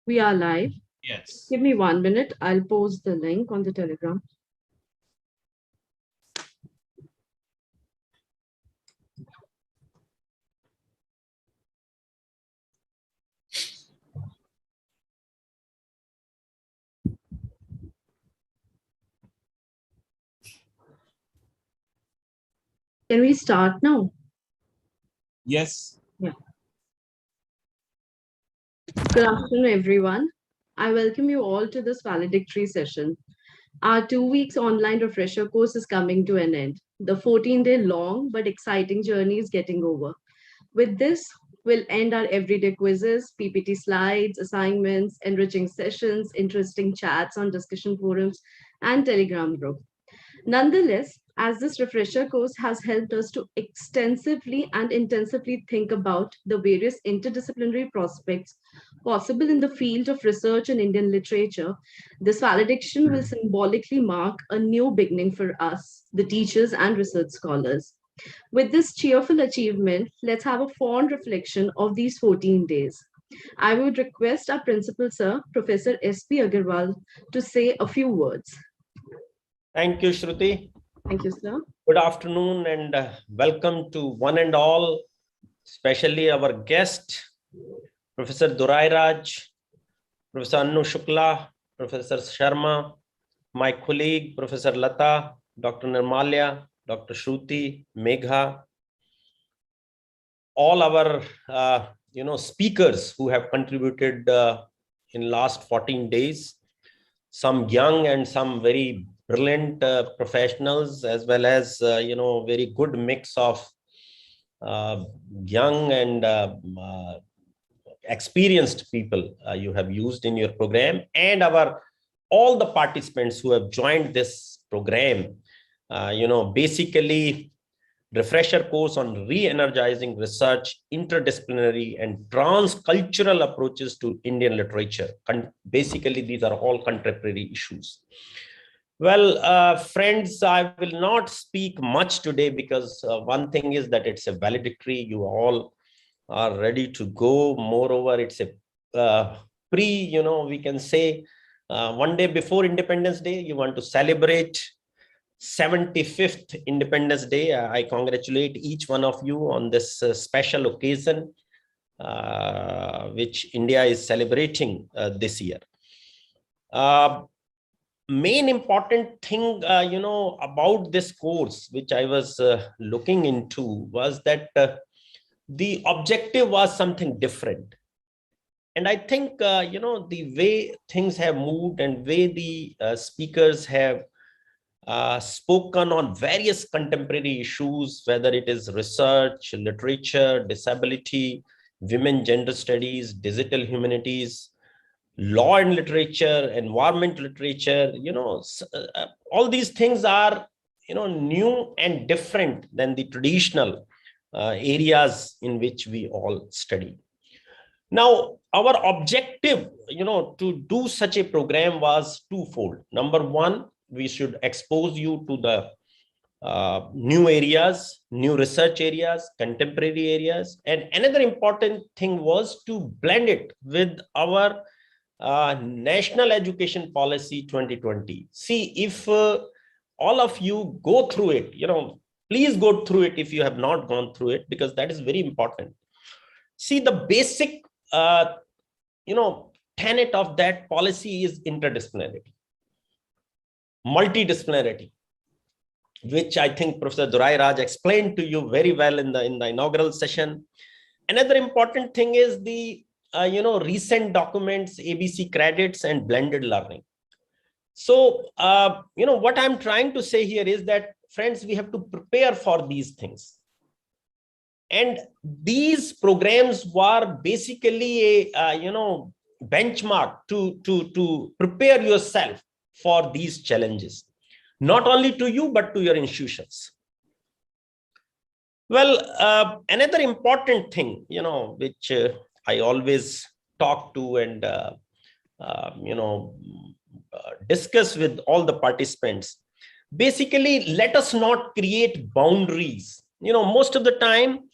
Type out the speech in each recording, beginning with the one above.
We are live. Yes. Give me 1 minute. I'll post the link on the Telegram. Can we start now? Yes. Yeah. Good afternoon, everyone. I welcome you all to this valedictory session. Our 2 weeks online refresher course is coming to an end. The 14-day long but exciting journey is getting over. With this, we'll end our everyday quizzes, PPT slides, assignments, enriching sessions, interesting chats on discussion forums, and Telegram group. Nonetheless, as this refresher course has helped us to extensively and intensively think about the various interdisciplinary prospects possible in the field of research in Indian literature, this valediction will symbolically mark a new beginning for us, the teachers and research scholars. With this cheerful achievement, let's have a fond reflection of these 14 days. I would request our principal, sir, Professor S.P. Agarwal, to say a few words. Thank you, Shruti. Thank you, sir. Good afternoon and welcome to one and all, especially our guest, Professor Durai Raj, Professor Annu Shukla, Professor Sharma, my colleague, Professor Lata, Dr. Nirmalya, Dr. Shruti, Megha, all our speakers who have contributed in last 14 days, some young and some very brilliant professionals, as well as very good mix of young and experienced people you have used in your program, and all the participants who have joined this program. Basically refresher course on re-energizing research, interdisciplinary and transcultural approaches to Indian literature. Basically, these are all contemporary issues. Well, friends, I will not speak much today because one thing is that it's a valedictory. You all are ready to go. Moreover, it's a we can say one day before Independence Day, you want to celebrate 75th Independence Day. I congratulate each one of you on this special occasion which India is celebrating this year. Main important thing about this course which I was looking into was that the objective was something different. And I think the way things have moved and way the speakers have spoken on various contemporary issues, whether it is research, literature, disability, women, gender studies, digital humanities, law and literature, environment literature, all these things are, new and different than the traditional areas in which we all study. Now, our objective, to do such a program was twofold. Number one, we should expose you to the new areas, new research areas, contemporary areas. And another important thing was to blend it with our National Education Policy 2020. See, if all of you go through it, please go through it if you have not gone through it, because that is very important. See, the basic, tenet of that policy is interdisciplinarity, multidisciplinarity, which I think Professor Durai Raj explained to you very well in the inaugural session. Another important thing is the recent documents, ABC credits and blended learning. So what I'm trying to say here is that, friends, we have to prepare for these things. And these programs were basically a benchmark to prepare yourself for these challenges, not only to you, but to your institutions. Well, another important thing, which I always talk to and, discuss with all the participants, basically, let us not create boundaries. Most of the time,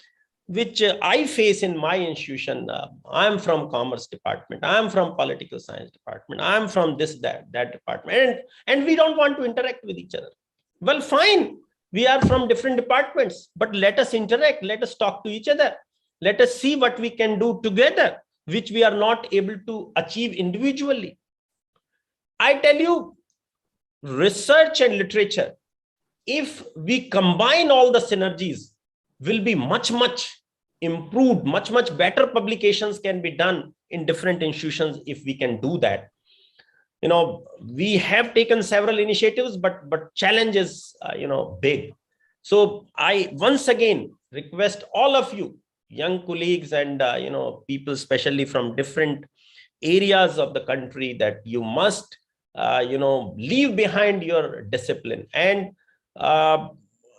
which I face in my institution. I'm from commerce department. I'm from political science department. I'm from this, that department. And we don't want to interact with each other. Well, fine. We are from different departments, but let us interact. Let us talk to each other. Let us see what we can do together, which we are not able to achieve individually. I tell you, research and literature, if we combine all the synergies, will be much improved, much better publications can be done in different institutions if we can do that. We have taken several initiatives, but challenge is big. So I once again request all of you, young colleagues and people especially from different areas of the country, that you must leave behind your discipline. And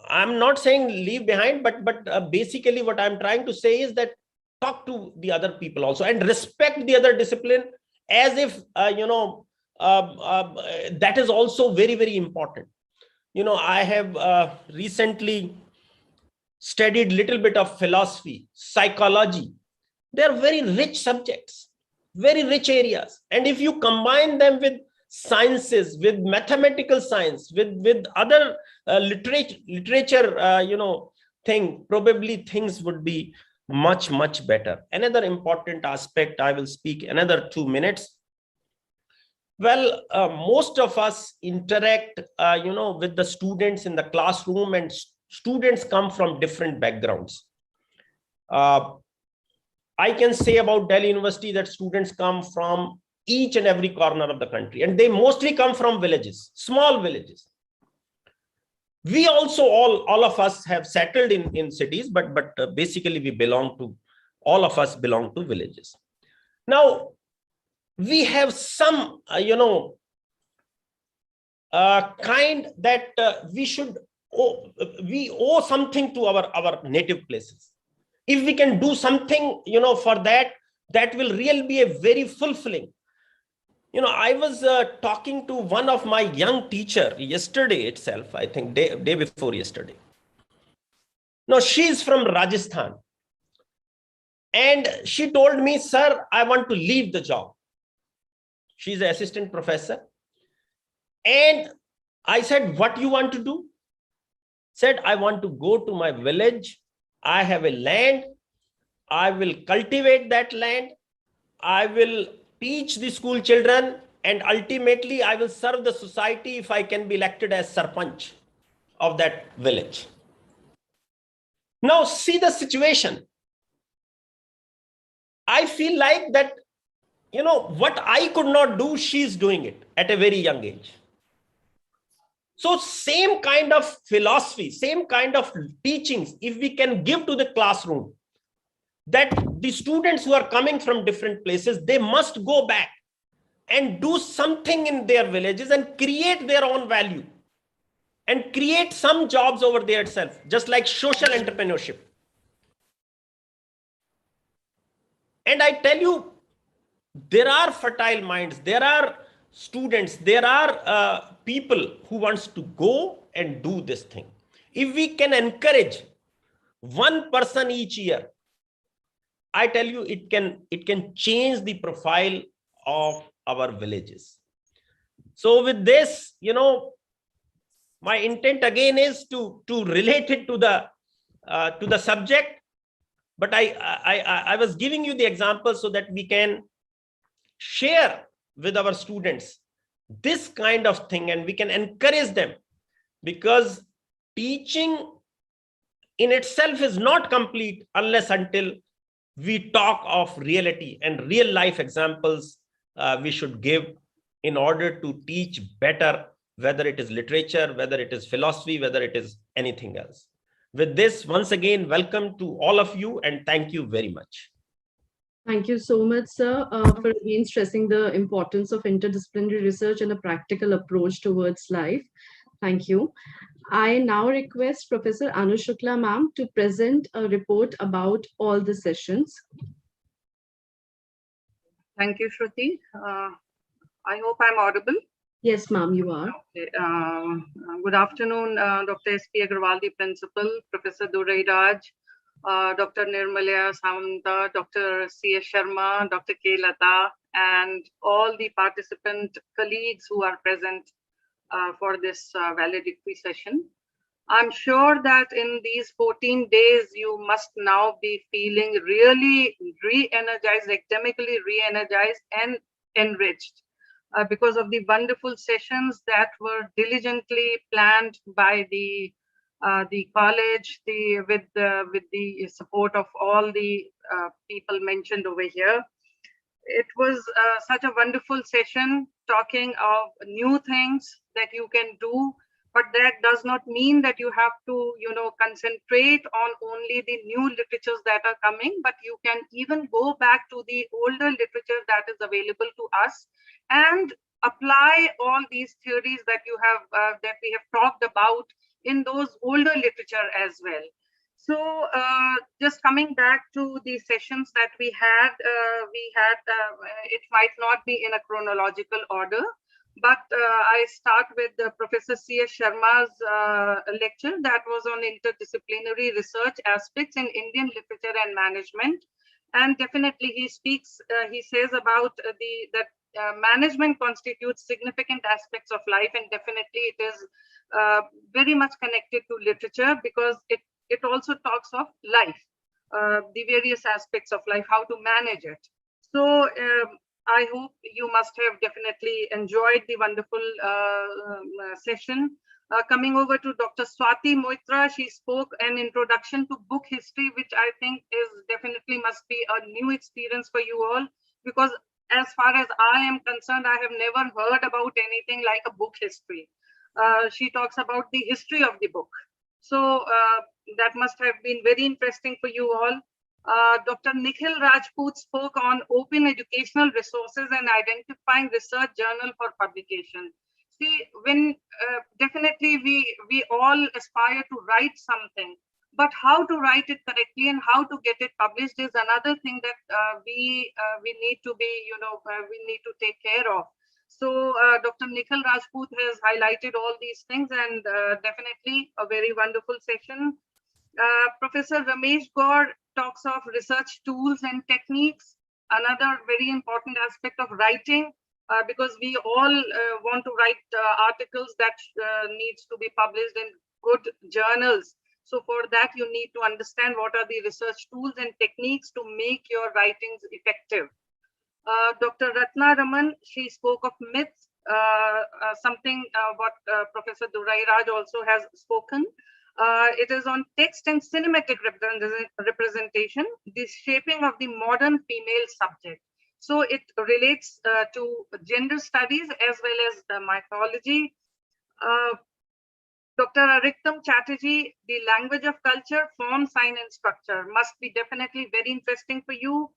I'm not saying leave behind, but basically what I'm trying to say is that talk to the other people also and respect the other discipline, as if that is also very important. I have recently studied little bit of philosophy, psychology. They're very rich subjects, very rich areas. And if you combine them with sciences, with mathematical science, with other literature, thing, probably things would be much better. Another important aspect, I will speak another 2 minutes. Well, most of us interact, with the students in the classroom, and students come from different backgrounds. I can say about Delhi University that students come from each and every corner of the country, and they mostly come from villages, small villages. We also, all of us have settled in cities, but basically all of us belong to villages. Now, we have some, kind that we owe something to our native places. If we can do something, for that will really be a very fulfilling. I was talking to one of my young teacher yesterday itself, I think day before yesterday. Now, she's from Rajasthan. And she told me, sir, I want to leave the job. She's an assistant professor. And I said, what you want to do? Said, I want to go to my village. I have a land. I will cultivate that land. I will teach the school children. And ultimately, I will serve the society if I can be elected as Sarpanch of that village. Now, see the situation. I feel like that, what I could not do, she's doing it at a very young age. So same kind of philosophy, same kind of teachings, if we can give to the classroom, that the students who are coming from different places, they must go back and do something in their villages and create their own value and create some jobs over there itself, just like social entrepreneurship. And I tell you, there are fertile minds, there are students, there are people who wants to go and do this thing. If we can encourage one person each year, I tell you, it can change the profile of our villages. So with this, my intent again is to relate it to the subject, but I was giving you the example so that we can share with our students this kind of thing and we can encourage them, because teaching in itself is not complete unless until we talk of reality and real life examples we should give in order to teach better, whether it is literature, whether it is philosophy, whether it is anything else. With this, once again, welcome to all of you and thank you very much. Thank you so much, sir, for again stressing the importance of interdisciplinary research and a practical approach towards life. Thank you. I now request Professor Anu Shukla ma'am to present a report about all the sessions. Thank you, Shruti. I hope I'm audible. Yes, ma'am, you are. Okay. Good afternoon, Dr. S.P. Agarwal, the principal, Professor Durai Raj, Dr. Nirmalya Samanta, Dr. C.S. Sharma, Dr. K. Lata, and all the participant colleagues who are present for this valedictory session. I'm sure that in these 14 days, you must now be feeling really re-energized, academically re-energized and enriched because of the wonderful sessions that were diligently planned by the college, with the support of all the people mentioned over here. It was such a wonderful session talking of new things that you can do, but that does not mean that you have to, concentrate on only the new literatures that are coming, but you can even go back to the older literature that is available to us and apply all these theories that you have that we have talked about in those older literature as well. So just coming back to the sessions that it might not be in a chronological order, but I start with Professor C.S. Sharma's lecture that was on interdisciplinary research aspects in Indian literature and management. And definitely he says about that management constitutes significant aspects of life, and definitely it is very much connected to literature because it also talks of life, the various aspects of life, how to manage it. So I hope you must have definitely enjoyed the wonderful session. Coming over to Dr. Swati Moitra, she spoke an introduction to book history, which I think is definitely must be a new experience for you all, because as far as I am concerned, I have never heard about anything like a book history. She talks about the history of the book. So that must have been very interesting for you all. Dr. Nikhil Rajput spoke on open educational resources and identifying research journal for publication. See, when definitely we all aspire to write something, but how to write it correctly and how to get it published is another thing that we need to be, we need to take care of. So Dr. Nikhil Rajput has highlighted all these things, and definitely a very wonderful session. Professor Ramesh Gaur talks of research tools and techniques, another very important aspect of writing, because we all want to write articles that needs to be published in good journals. So for that, you need to understand what are the research tools and techniques to make your writings effective. Dr. Ratna Raman, she spoke of myths, something what Professor Durai Raj also has spoken. It is on text and cinematic representation, the shaping of the modern female subject. So it relates to gender studies as well as the mythology. Dr. Ariktam Chatterjee, the language of culture, form, sign, and structure must be definitely very interesting for you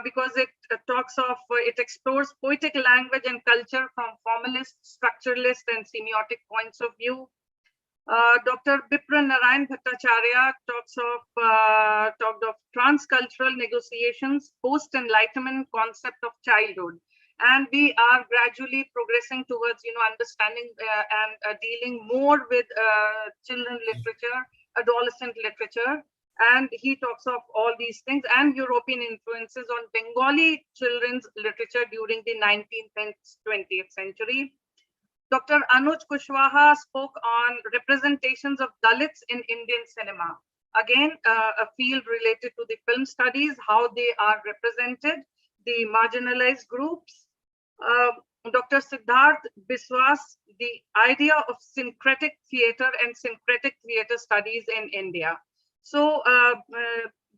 because it it explores poetic language and culture from formalist, structuralist, and semiotic points of view. Dr. Bipra Narayan Bhattacharya talked of transcultural negotiations, post-enlightenment concept of childhood. And we are gradually progressing towards, understanding and dealing more with children literature, adolescent literature. And he talks of all these things and European influences on Bengali children's literature during the 19th and 20th century. Dr. Anuj Kushwaha spoke on representations of Dalits in Indian cinema. Again, a field related to the film studies, how they are represented, the marginalized groups. Dr. Siddharth Biswas, the idea of syncretic theater and syncretic theater studies in India. So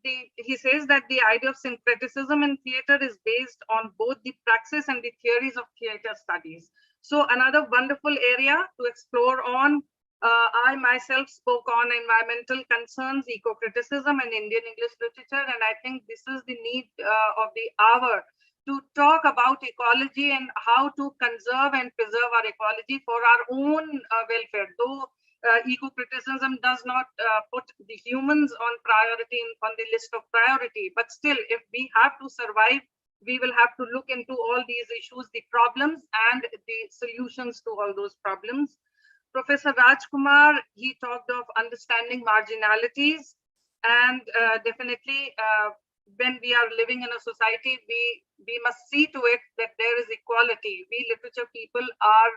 he says that the idea of syncretism in theater is based on both the praxis and the theories of theater studies. So another wonderful area to explore on. I myself spoke on environmental concerns, eco-criticism, and Indian English literature. And I think this is the need of the hour to talk about ecology and how to conserve and preserve our ecology for our own welfare. Though eco-criticism does not put the humans on priority on the list of priority, but still, if we have to survive, we will have to look into all these issues, the problems and the solutions to all those problems. Professor Rajkumar, he talked of understanding marginalities. And definitely, when we are living in a society, we must see to it that there is equality. We literature people are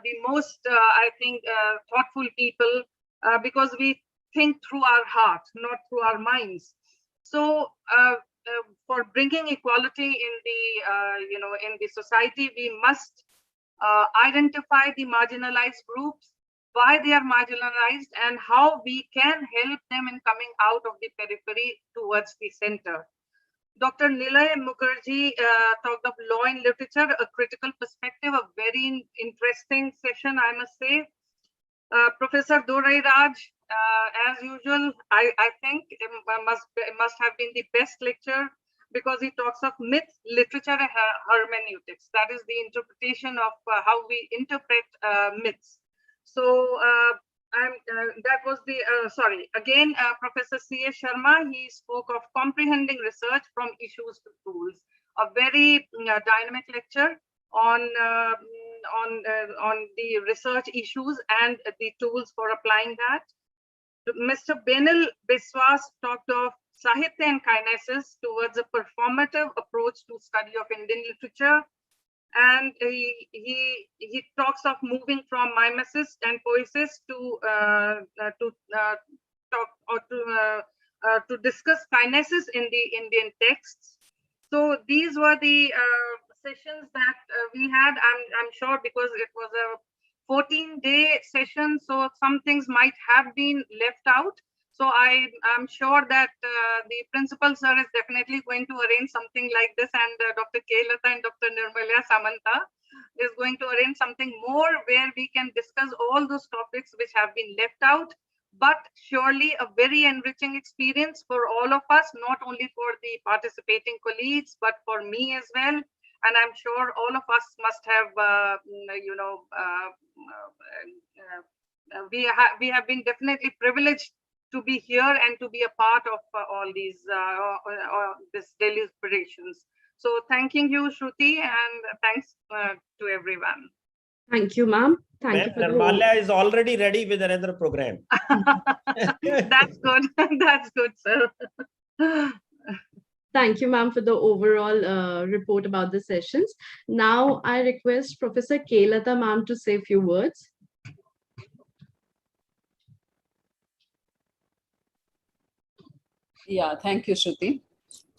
the most, I think, thoughtful people, because we think through our heart, not through our minds. So for bringing equality in the in the society, we must identify the marginalized groups, why they are marginalized, and how we can help them in coming out of the periphery towards the center. Dr. Nilay Mukherjee talked of law in literature, a critical perspective, a very interesting session, I must say. Professor Dorai Raj, as usual, I think it must have been the best lecture, because he talks of myth, literature, and hermeneutics. That is the interpretation of how we interpret myths. So that was the, sorry, again, Professor C.A. Sharma, he spoke of comprehending research from issues to tools. A very dynamic lecture on the research issues and the tools for applying that. Mr. Benil Biswas talked of Sahitya and Kinesis towards a performative approach to study of Indian literature. And he talks of moving from mimesis and poesis to talk or to discuss kinesis in the Indian texts. So these were the sessions that we had. I'm sure, because it was a 14-day session, so some things might have been left out. So I'm sure that the principal sir is definitely going to arrange something like this, and Dr. K. Lata and Dr. Nirmalya Samanta is going to arrange something more where we can discuss all those topics which have been left out. But surely a very enriching experience for all of us, not only for the participating colleagues, but for me as well. And I'm sure all of us must have, we have been definitely privileged to be here and to be a part of all these this daily inspirations. So thanking you, Shruti, and thanks to everyone. Thank you, ma'am. Thank you for Nirmalya is already ready with another program. That's good. That's good, sir. Thank you, ma'am, for the overall report about the sessions. Now, I request Professor K. Lata, ma'am, to say a few words. Yeah, thank you, Shruti.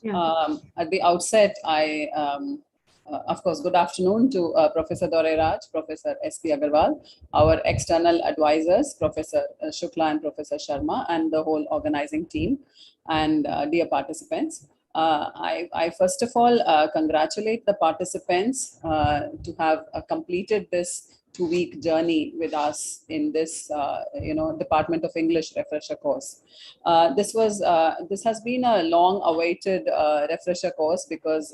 Yeah. At the outset, of course, good afternoon to Professor Dorai Raj, Professor S.P. Agarwal, our external advisors, Professor Shukla and Professor Sharma, and the whole organizing team, and dear participants. I first of all congratulate the participants to have completed this 2-week journey with us in this, Department of English refresher course. This has been a long-awaited refresher course, because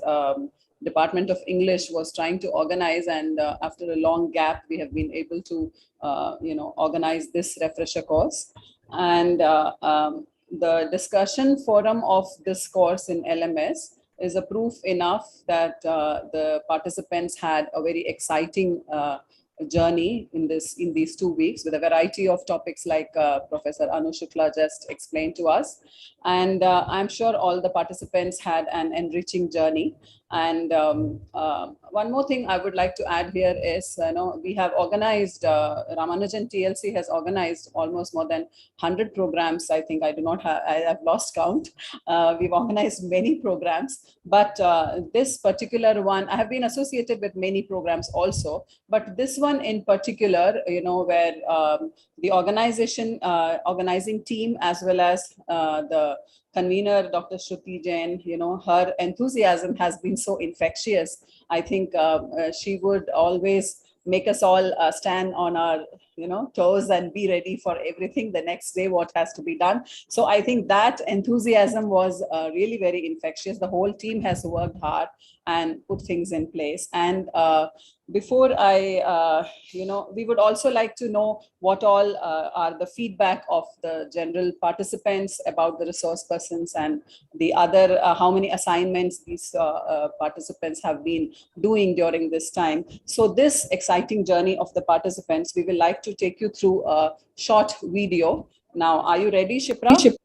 Department of English was trying to organize, and after a long gap, we have been able to, organize this refresher course. And the discussion forum of this course in LMS is a proof enough that the participants had a very exciting journey in these 2 weeks, with a variety of topics like Professor Anu Shukla just explained to us. And I'm sure all the participants had an enriching journey. And one more thing I would like to add here is, we have organized, Ramanujan TLC has organized almost more than 100 programs. I think I have lost count. We've organized many programs, but this particular one, I have been associated with many programs also, but this one in particular, where the organizing team, as well as the convener, Dr. Shruti Jain, her enthusiasm has been so infectious. I think she would always make us all stand on our toes and be ready for everything the next day, what has to be done. So I think that enthusiasm was really very infectious. The whole team has worked hard and put things in place. And before I, we would also like to know what all are the feedback of the general participants about the resource persons, and the other, how many assignments these participants have been doing during this time. So this exciting journey of the participants, we will like to take you through a short video. Now, are you ready, Shipra?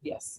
Yes.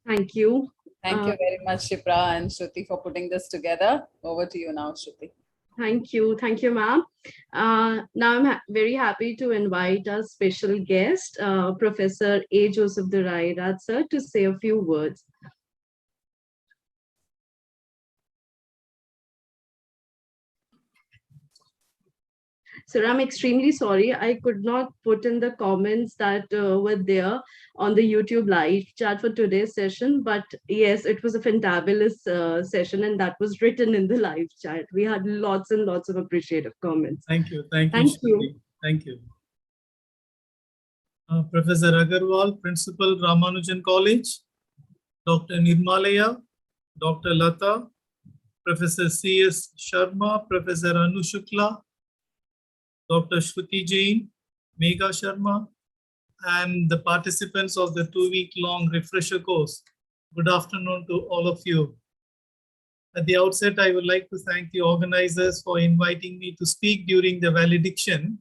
Thank you. Thank you very much, Shipra and Shruti, for putting this together. Over to you now, Shruti. Thank you. Thank you, ma'am. Now I'm very happy to invite our special guest, Professor A. Joseph Dorairaj, sir, to say a few words. Sir, I'm extremely sorry. I could not put in the comments that were there on the YouTube live chat for today's session. But yes, it was a fantabulous session, and that was written in the live chat. We had lots and lots of appreciative comments. Thank you. Thank you. Thank you. Shruti. Thank you. Professor Agarwal, Principal, Ramanujan College, Dr. Nirmalaya, Dr. Lata, Professor C.S. Sharma, Professor Anu Shukla, Dr. Shruti Jain, Megha Sharma, and the participants of the 2-week-long refresher course. Good afternoon to all of you. At the outset, I would like to thank the organizers for inviting me to speak during the valediction.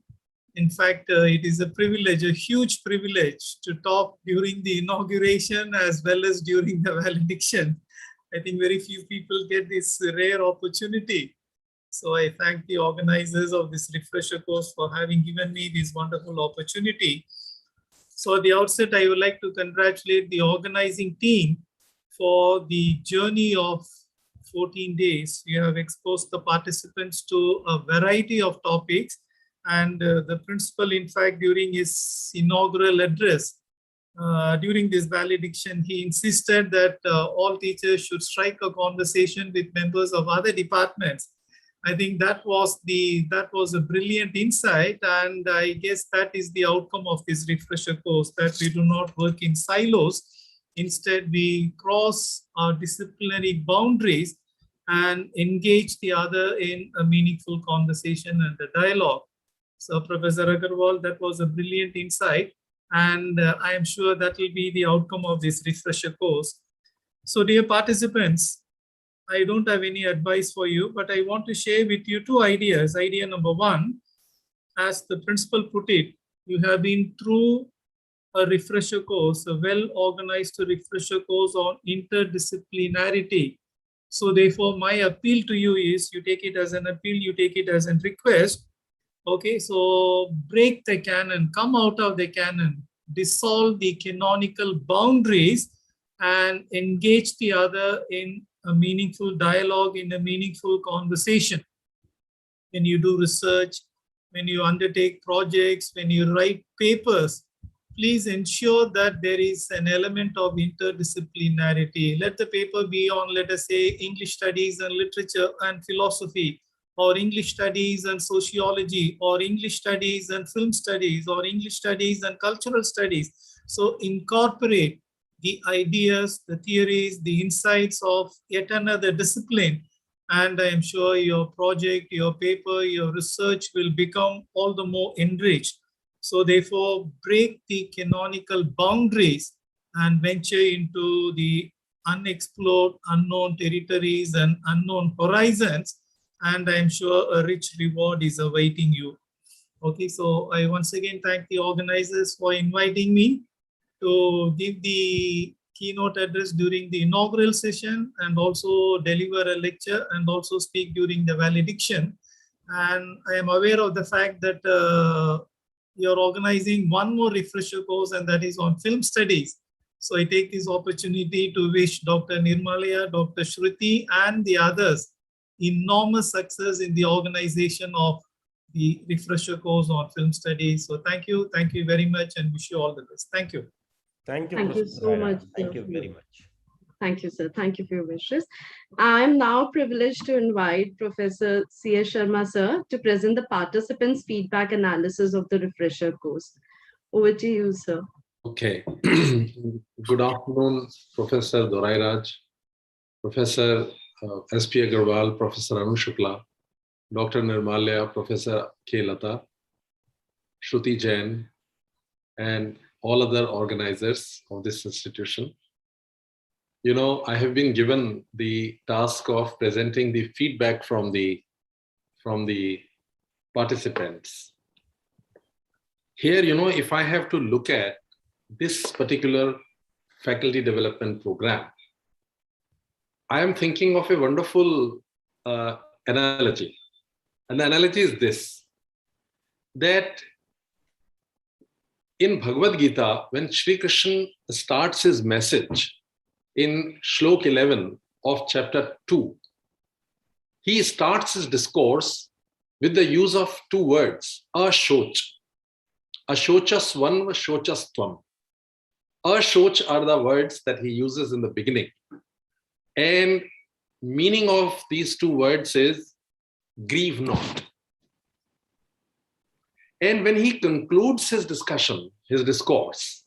In fact, it is a privilege, a huge privilege, to talk during the inauguration as well as during the valediction. I think very few people get this rare opportunity. So I thank the organizers of this refresher course for having given me this wonderful opportunity. So at the outset, I would like to congratulate the organizing team for the journey of 14 days. You have exposed the participants to a variety of topics. And the principal, in fact, during his inaugural address, during this valediction, he insisted that all teachers should strike a conversation with members of other departments. I think that was a brilliant insight, and I guess that is the outcome of this refresher course, that we do not work in silos. Instead, we cross our disciplinary boundaries and engage the other in a meaningful conversation and a dialogue. So Professor Agarwal, that was a brilliant insight, and I am sure that will be the outcome of this refresher course. So dear participants, I don't have any advice for you, but I want to share with you 2 ideas. Idea number 1, as the principal put it, you have been through a refresher course, a well-organized refresher course on interdisciplinarity. So therefore, my appeal to you is, you take it as an appeal, you take it as a request. Okay, so break the canon, come out of the canon, dissolve the canonical boundaries, and engage the other in a meaningful dialogue, in a meaningful conversation. When you do research, when you undertake projects, when you write papers, please ensure that there is an element of interdisciplinarity. Let the paper be on, let us say, English studies and literature and philosophy, or English studies and sociology, or English studies and film studies, or English studies and cultural studies. So incorporate the ideas, the theories, the insights of yet another discipline. And I am sure your project, your paper, your research will become all the more enriched. So therefore, break the canonical boundaries and venture into the unexplored, unknown territories and unknown horizons. And I am sure a rich reward is awaiting you. Okay, so I once again thank the organizers for inviting me to give the keynote address during the inaugural session, and also deliver a lecture, and also speak during the valediction. And I am aware of the fact that you're organizing one more refresher course, and that is on film studies. So I take this opportunity to wish Dr. Nirmalaya, Dr. Shruti, and the others enormous success in the organization of the refresher course on film studies. So thank you very much, and wish you all the best. Thank you. Thank you. Thank you so much. Thank you very much. Thank you, sir. Thank you for your wishes. I'm now privileged to invite Professor C.S. Sharma, sir, to present the participants' feedback analysis of the refresher course. Over to you, sir. Okay. Good afternoon, Professor Dorairaj, Professor S.P. Agarwal, Professor Anu Shukla, Dr. Nirmalaya, Professor K. Lata, Shruti Jain, and all other organizers of this institution. You know, I have been given the task of presenting the feedback from the participants. Here, you know, if I have to look at this particular faculty development program, I am thinking of a wonderful analogy. And the analogy is this, that in Bhagavad Gita, when Sri Krishna starts his message in Shlok 11 of chapter 2, he starts his discourse with the use of two words, ashoch. Ashochasvan, shochastvam. Ashoch are the words that he uses in the beginning. And meaning of these two words is grieve not. And when he concludes his discussion, his discourse,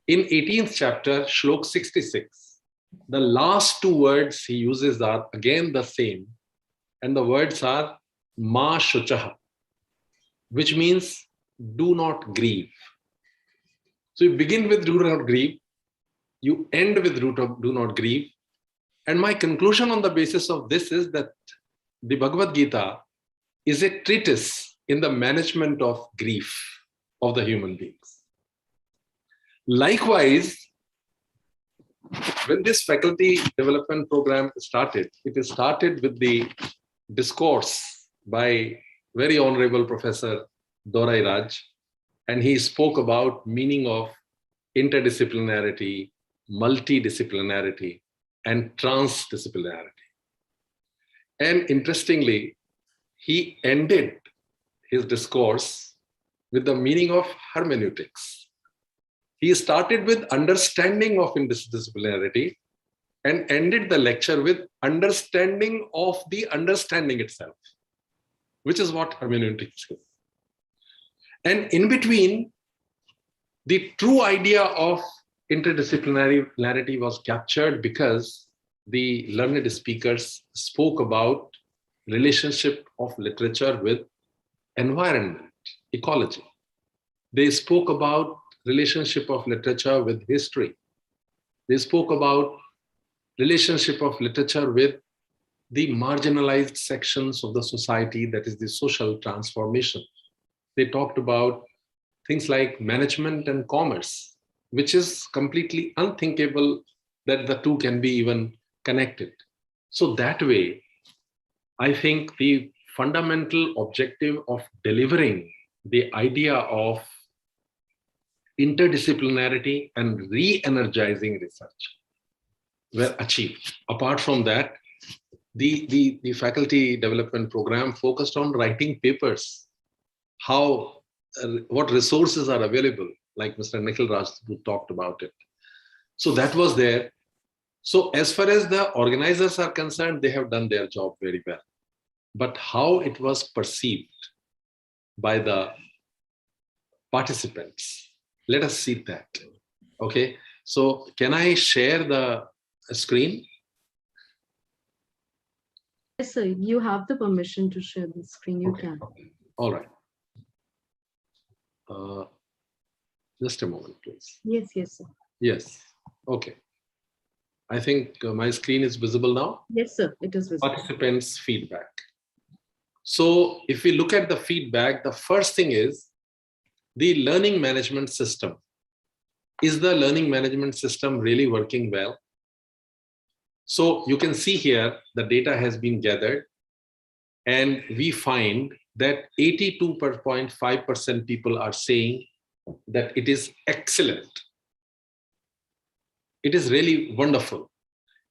in 18th chapter, Shlok 66, the last two words he uses are again the same. And the words are Ma Shuchaha, which means do not grieve. So you begin with do not grieve, you end with do not grieve. And my conclusion on the basis of this is that the Bhagavad Gita is a treatise in the management of grief of the human beings. Likewise, when this faculty development program started, it started with the discourse by very honorable Professor Dorai Raj, and he spoke about meaning of interdisciplinarity, multidisciplinarity, and transdisciplinarity. And interestingly, he ended his discourse with the meaning of hermeneutics. He started with understanding of interdisciplinarity and ended the lecture with understanding of the understanding itself, which is what hermeneutics is. And in between, the true idea of interdisciplinarity was captured because the learned speakers spoke about relationship of literature with environment, ecology. They spoke about relationship of literature with history. They spoke about relationship of literature with the marginalized sections of the society, that is the social transformation. They talked about things like management and commerce, which is completely unthinkable that the two can be even connected. So that way, I think the fundamental objective of delivering the idea of interdisciplinarity and re-energizing research were achieved. Apart from that, the faculty development program focused on writing papers, what resources are available, like Mr. Nikhil Raj talked about it. So that was there. So as far as the organizers are concerned, they have done their job very well. But how it was perceived by the participants, let us see that. Okay, so can I share the screen? Yes, sir. You have the permission to share the screen. You Okay. can. Okay. All right. Just a moment, please. Yes, yes, sir. Yes. Okay. I think my screen is visible now. Yes, sir. It is visible. Participants' feedback. So if we look at the feedback, the first thing is the learning management system. Is the learning management system really working well? So you can see here the data has been gathered, and we find that 82.5% people are saying that it is excellent. It is really wonderful.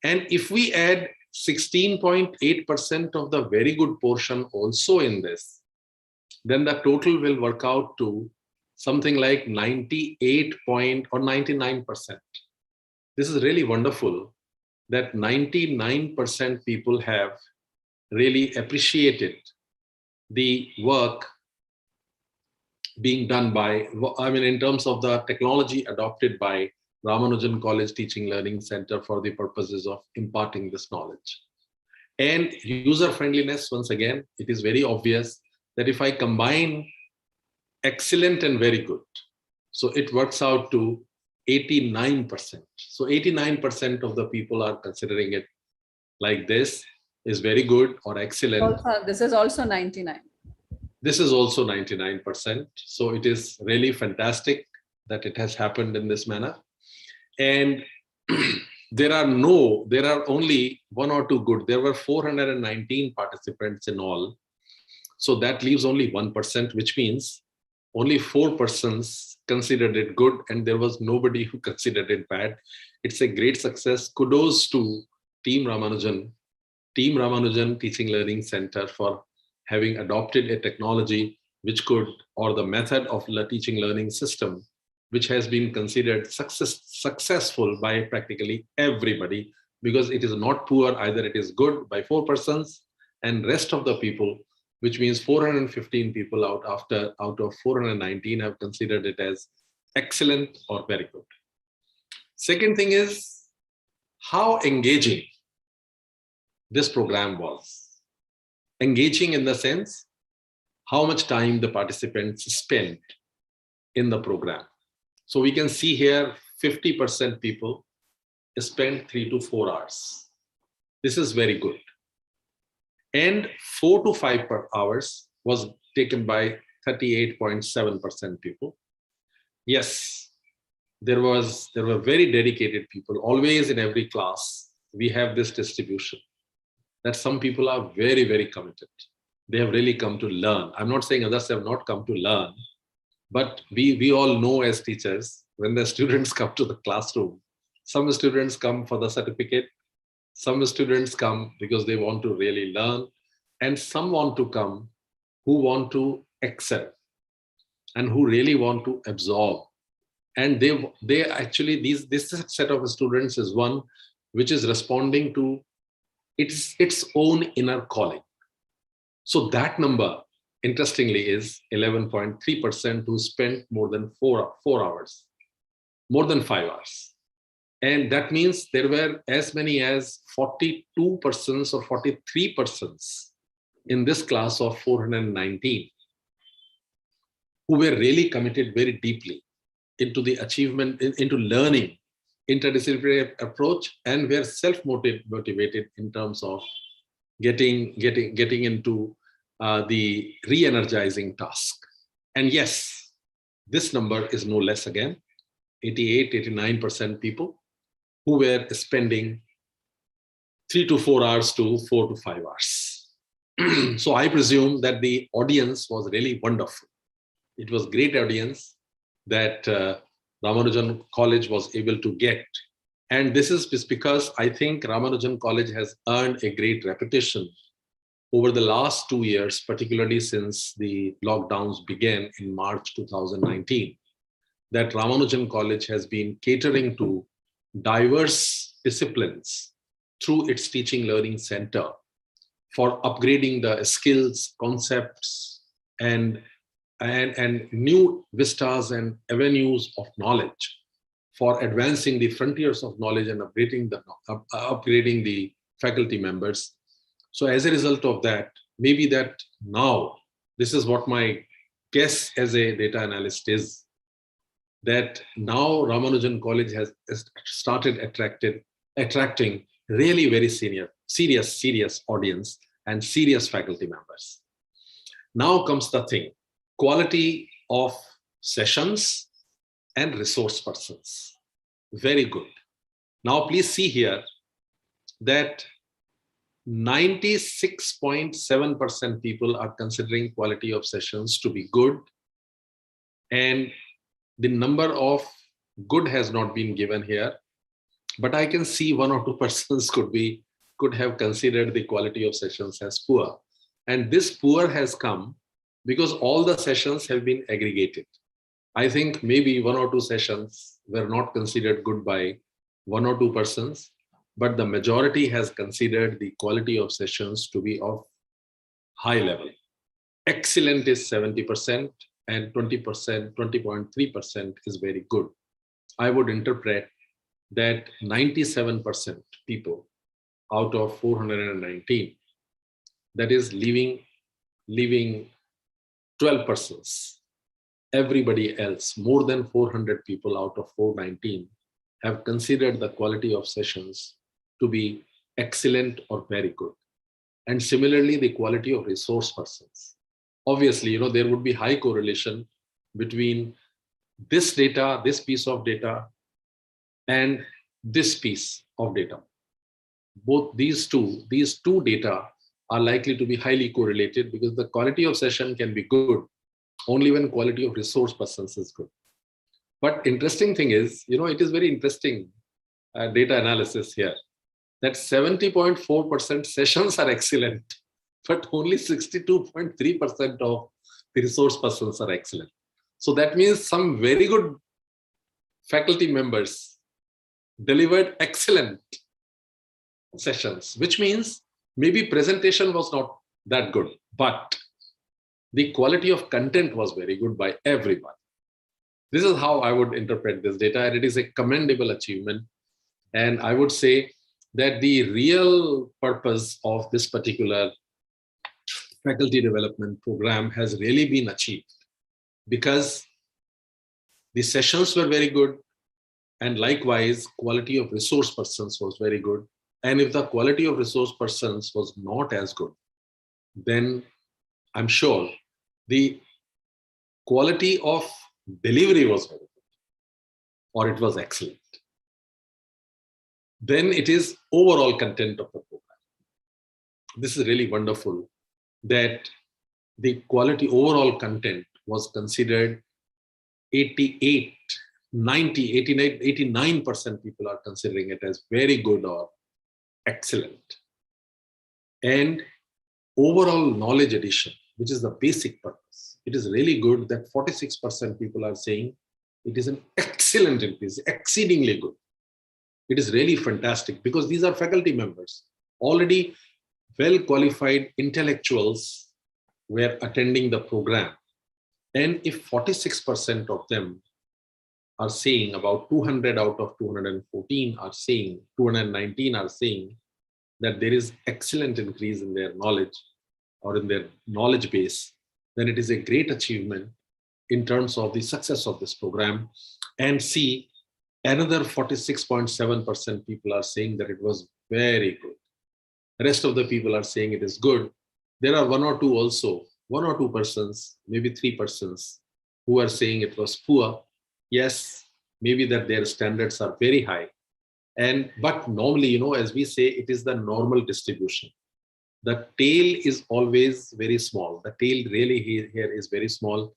And if we add 16.8% of the very good portion also in this, then the total will work out to something like 99%. This is really wonderful that 99% people have really appreciated the work being done by, in terms of the technology adopted by Ramanujan College Teaching Learning Center for the purposes of imparting this knowledge. And user friendliness, once again, it is very obvious that if I combine excellent and very good, so it works out to 89%. So 89% of the people are considering it like this is very good or excellent. Also, this is also 99. This is also 99%. So it is really fantastic that it has happened in this manner. And there are only one or two good. There were 419 participants in all. So that leaves only 1%, which means only 4 persons considered it good, and there was nobody who considered it bad. It's a great success. Kudos to Team Ramanujan Teaching Learning Center for having adopted a technology which could, or the method of teaching learning system, which has been considered successful by practically everybody, because it is not poor, either it is good by 4 persons, and rest of the people, which means 415 people out of 419 have considered it as excellent or very good. Second thing is how engaging this program was. Engaging in the sense, how much time the participants spent in the program. So we can see here 50% people spent 3 to 4 hours. This is very good. And 4 to 5 hours was taken by 38.7% people. Yes, there were very dedicated people. Always in every class, we have this distribution that some people are very, very committed. They have really come to learn. I'm not saying others have not come to learn, but we all know as teachers, when the students come to the classroom, some students come for the certificate, some students come because they want to really learn, and some want to come who want to excel and who really want to absorb. And they actually, this set of students is one which is responding to its own inner calling. So that number, interestingly, is 11.3% who spent more than 4 hours, more than 5 hours. And that means there were as many as 42 persons or 43 persons in this class of 419 who were really committed very deeply into the achievement, into learning, interdisciplinary approach, and were self-motivated in terms of getting into the re-energizing task. And yes, this number is no less again, 89% people who were spending 3 to 4 hours to 4 to 5 hours. So I presume that the audience was really wonderful. It was great audience that Ramanujan College was able to get. And this is because I think Ramanujan College has earned a great reputation over the last 2 years, particularly since the lockdowns began in March 2019, that Ramanujan College has been catering to diverse disciplines through its teaching learning center for upgrading the skills, concepts, and new vistas and avenues of knowledge, for advancing the frontiers of knowledge and upgrading the faculty members. So as a result of that, maybe that now, this is what my guess as a data analyst is, that now Ramanujan College has started attracting really very serious audience and serious faculty members. Now comes the thing, quality of sessions and resource persons. Very good. Now please see here that 96.7% people are considering quality of sessions to be good, and the number of good has not been given here, but I can see 1 or 2 persons could have considered the quality of sessions as poor. And this poor has come because all the sessions have been aggregated. I think maybe 1 or 2 sessions were not considered good by 1 or 2 persons, but the majority has considered the quality of sessions to be of high level. Excellent is 70%, and 20.3% is very good. I would interpret that 97% people out of 419, that is leaving 12 persons. Everybody else, more than 400 people out of 419, have considered the quality of sessions to be excellent or very good. And similarly, the quality of resource persons. Obviously, there would be high correlation between this data, this piece of data, and this piece of data. Both these two data are likely to be highly correlated, because the quality of session can be good only when quality of resource persons is good. But interesting thing is, it is very interesting data analysis here, that 70.4% sessions are excellent but only 62.3% of the resource persons are excellent. So that means some very good faculty members delivered excellent sessions, which means maybe presentation was not that good, but the quality of content was very good by everyone. This is how I would interpret this data, and it is a commendable achievement. And I would say that the real purpose of this particular faculty development program has really been achieved, because the sessions were very good, and likewise quality of resource persons was very good. And if the quality of resource persons was not as good, then I'm sure the quality of delivery was very good, or it was excellent. Then it is overall content of the program. This is really wonderful that the quality overall content was considered 88, 90, 89, 89% people are considering it as very good or excellent. And overall knowledge addition, which is the basic purpose, it is really good that 46% people are saying it is an excellent increase, exceedingly good. It is really fantastic, because these are faculty members, already well qualified intellectuals were attending the program. And if 46% of them are saying, about 200 out of 214 are saying, 219 are saying that there is excellent increase in their knowledge or in their knowledge base, then it is a great achievement in terms of the success of this program. And see, another 46.7% people are saying that it was very good. The rest of the people are saying it is good. There are one or two persons, maybe 3 persons who are saying it was poor. Yes, maybe that their standards are very high. But normally, as we say, it is the normal distribution. The tail is always very small. The tail really here is very small.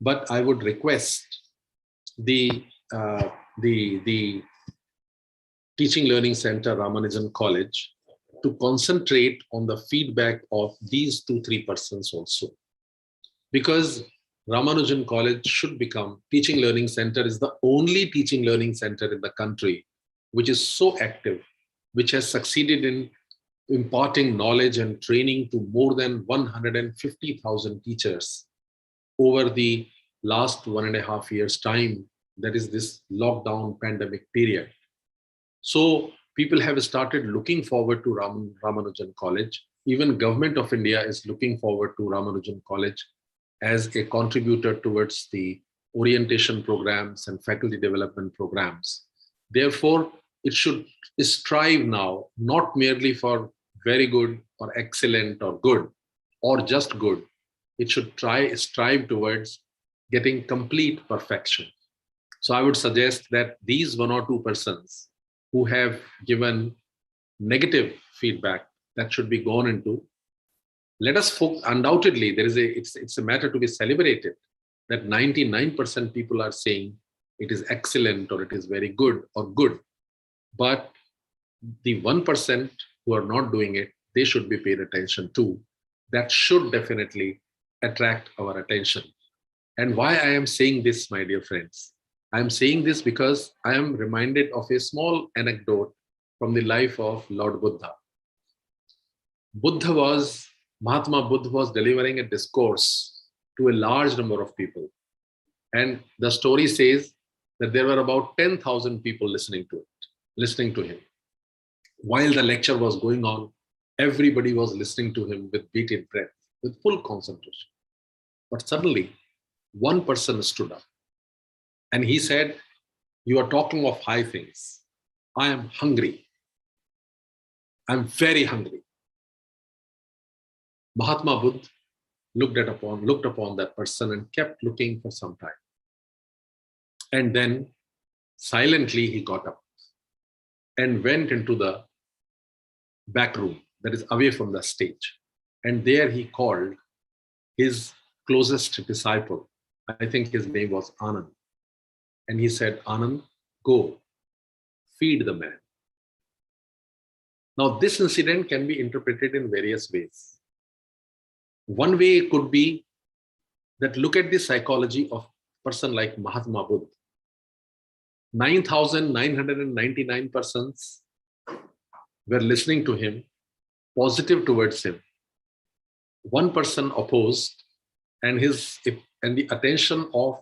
But I would request the Teaching Learning Center, Ramanujan College, to concentrate on the feedback of these 2-3 persons also. Because Ramanujan College should become, Teaching Learning Center is the only teaching learning center in the country which is so active, which has succeeded in imparting knowledge and training to more than 150,000 teachers over the last 1.5 years' time, that is this lockdown pandemic period. So people have started looking forward to Ramanujan College. Even Government of India is looking forward to Ramanujan College as a contributor towards the orientation programs and faculty development programs. Therefore, it should strive now, not merely for very good or excellent or good or just good. It should strive towards getting complete perfection. So I would suggest that these 1 or 2 persons who have given negative feedback, that should be gone into. Let us focus. Undoubtedly, it's a matter to be celebrated that 99% people are saying it is excellent or it is very good or good. But the 1% who are not doing it, they should be paid attention to. That should definitely attract our attention. And why I am saying this, my dear friends? I am saying this because I am reminded of a small anecdote from the life of Lord Buddha. Mahatma Buddha was delivering a discourse to a large number of people. And the story says that there were about 10,000 people listening to him. While the lecture was going on, everybody was listening to him with bated breath, with full concentration. But suddenly, one person stood up and he said, "You are talking of high things. I am hungry. I'm very hungry." Mahatma Buddha looked upon that person and kept looking for some time. And then silently he got up and went into the back room that is away from the stage. And there he called his closest disciple. I think his name was Anand. And he said, "Anand, go, feed the man." Now, this incident can be interpreted in various ways. One way could be that look at the psychology of a person like Mahatma Buddha. 9,999 persons were listening to him, positive towards him. One person opposed, and the attention of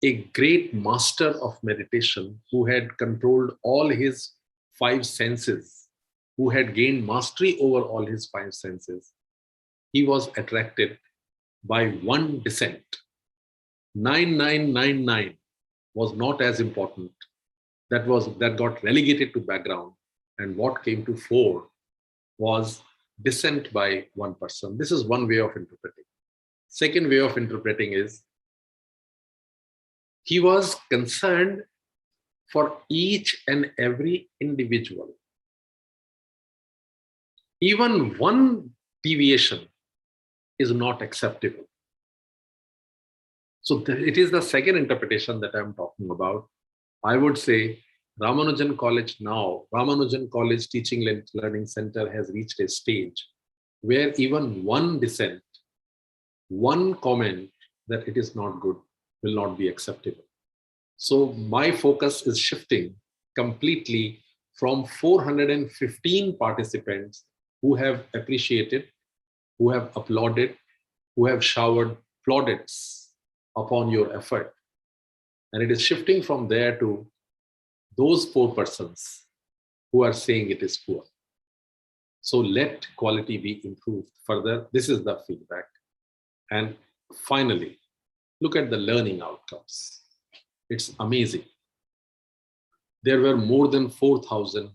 a great master of meditation who had controlled all his 5 senses, who had gained mastery over all his 5 senses. He was attracted by one dissent. 9999 was not as important. That got relegated to background, and what came to fore was dissent by one person. This is one way of interpreting. Second way of interpreting is he was concerned for each and every individual. Even one deviation is not acceptable. So it is the second interpretation that I'm talking about. I would say Ramanujan College now, Ramanujan College Teaching Learning Center has reached a stage where even one dissent, one comment that it is not good will not be acceptable. So my focus is shifting completely from 415 participants who have appreciated, who have applauded, who have showered plaudits upon your effort. And it is shifting from there to those 4 persons who are saying it is poor. So let quality be improved further. This is the feedback. And finally, look at the learning outcomes. It's amazing. There were more than 4,000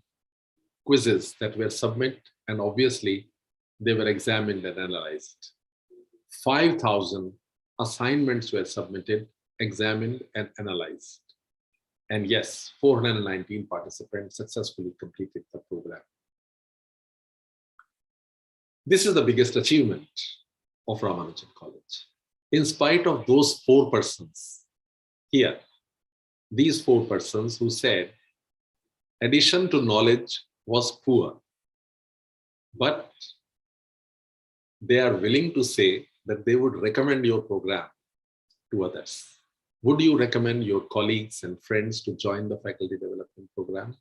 quizzes that were submitted, and obviously they were examined and analyzed. 5,000 assignments were submitted, examined and analyzed. And yes, 419 participants successfully completed the program. This is the biggest achievement of Ramanujan College. In spite of those 4 persons here, these 4 persons who said addition to knowledge was poor, but they are willing to say that they would recommend your program to others. Would you recommend your colleagues and friends to join the faculty development program?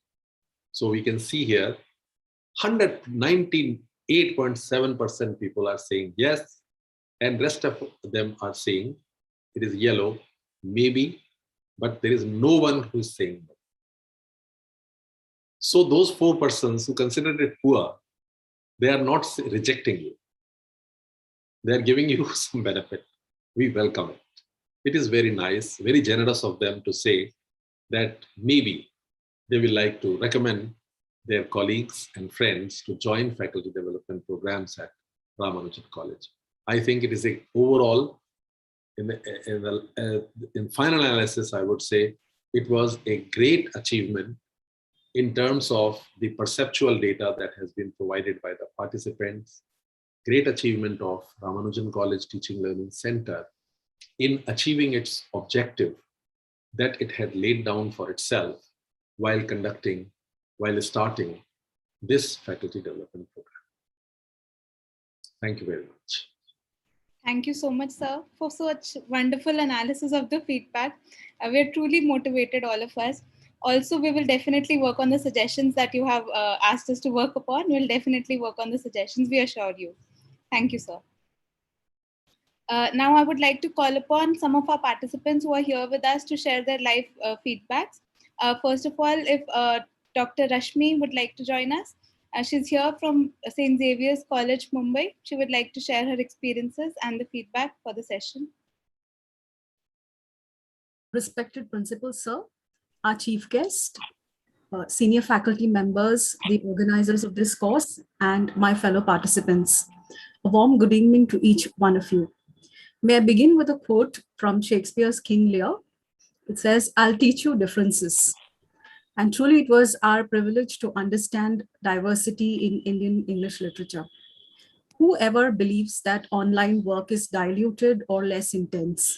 So we can see here, 198.7% people are saying yes, and rest of them are saying it is yellow, maybe, but there is no one who is saying no. So those 4 persons who considered it poor, they are not rejecting you. They are giving you some benefit. We welcome it. It is very nice, very generous of them to say that maybe they will like to recommend their colleagues and friends to join faculty development programs at Ramanujan College. I think it is a overall, in final analysis, I would say it was a great achievement in terms of the perceptual data that has been provided by the participants, great achievement of Ramanujan College Teaching Learning Center in achieving its objective that it had laid down for itself while starting this faculty development program. Thank you very much. Thank you so much, sir, for such wonderful analysis of the feedback. We are truly motivated, all of us. Also, we will definitely work on the suggestions that you have asked us to work upon. We'll definitely work on the suggestions, we assure you. Thank you, sir. Now, I would like to call upon some of our participants who are here with us to share their live feedbacks. First of all, if Dr. Rashmi would like to join us. She's here from St. Xavier's College, Mumbai. She would like to share her experiences and the feedback for the session. Respected Principal Sir, our chief guest, senior faculty members, the organizers of this course, and my fellow participants. A warm good evening to each one of you. May I begin with a quote from Shakespeare's King Lear. It says, "I'll teach you differences." And truly it was our privilege to understand diversity in Indian English literature. Whoever believes that online work is diluted or less intense?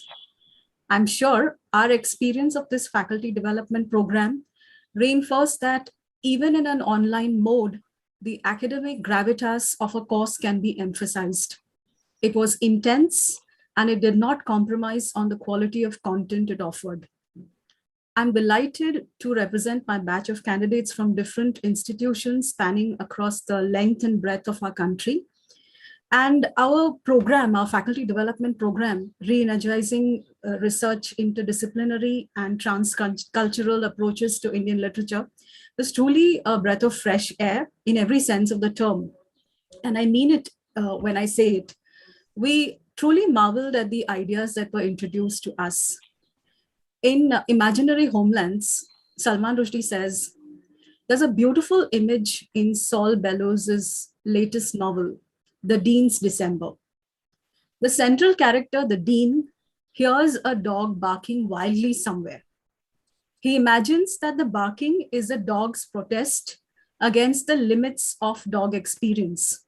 I'm sure our experience of this faculty development program reinforced that even in an online mode, the academic gravitas of a course can be emphasized. It was intense, and it did not compromise on the quality of content it offered. I'm delighted to represent my batch of candidates from different institutions spanning across the length and breadth of our country. And our program, our faculty development program, re-energizing research interdisciplinary and transcultural approaches to Indian literature, was truly a breath of fresh air in every sense of the term. And I mean it when I say it. We truly marveled at the ideas that were introduced to us. In Imaginary Homelands, Salman Rushdie says, there's a beautiful image in Saul Bellows's latest novel, The Dean's December. The central character, the Dean, hears a dog barking wildly somewhere. He imagines that the barking is a dog's protest against the limits of dog experience.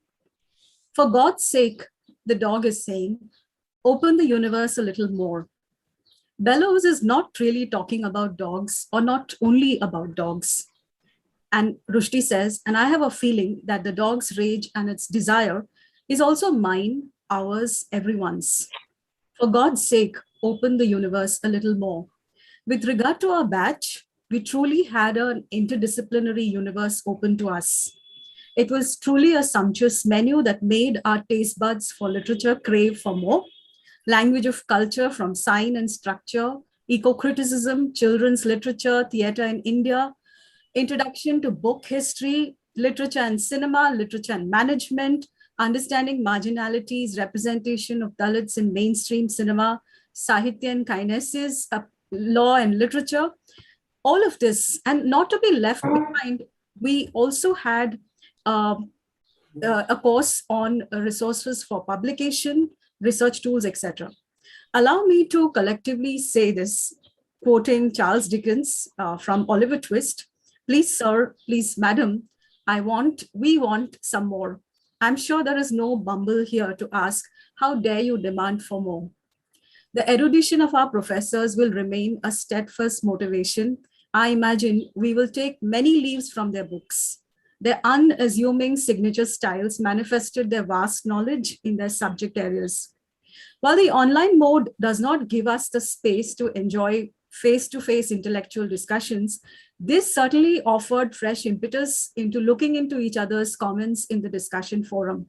For God's sake, the dog is saying, open the universe a little more. Bellows is not really talking about dogs, or not only about dogs. And Rushdie says, and I have a feeling that the dog's rage and its desire is also mine, ours, everyone's. For God's sake, open the universe a little more. With regard to our batch, we truly had an interdisciplinary universe open to us. It was truly a sumptuous menu that made our taste buds for literature crave for more. Language of culture from sign and structure, eco-criticism, children's literature, theater in India, introduction to book history, literature and cinema, literature and management, understanding marginalities, representation of Dalits in mainstream cinema, Sahitya and kinesis, law and literature, all of this. And not to be left behind, we also had a course on resources for publication, research tools, etc. Allow me to collectively say this, quoting Charles Dickens from Oliver Twist, please, sir, please, madam, we want some more. I'm sure there is no bumble here to ask, how dare you demand for more? The erudition of our professors will remain a steadfast motivation. I imagine we will take many leaves from their books. Their unassuming signature styles manifested their vast knowledge in their subject areas. While the online mode does not give us the space to enjoy face-to-face intellectual discussions, this certainly offered fresh impetus into looking into each other's comments in the discussion forum.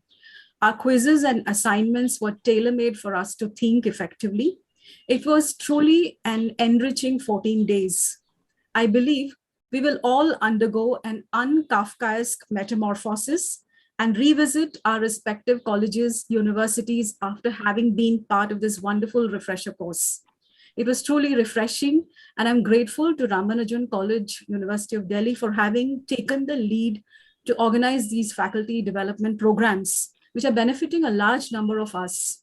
Our quizzes and assignments were tailor-made for us to think effectively. It was truly an enriching 14 days. I believe we will all undergo an un-Kafkaesque metamorphosis and revisit our respective colleges, universities after having been part of this wonderful refresher course. It was truly refreshing, and I'm grateful to Ramanujan College, University of Delhi, for having taken the lead to organize these faculty development programs, which are benefiting a large number of us.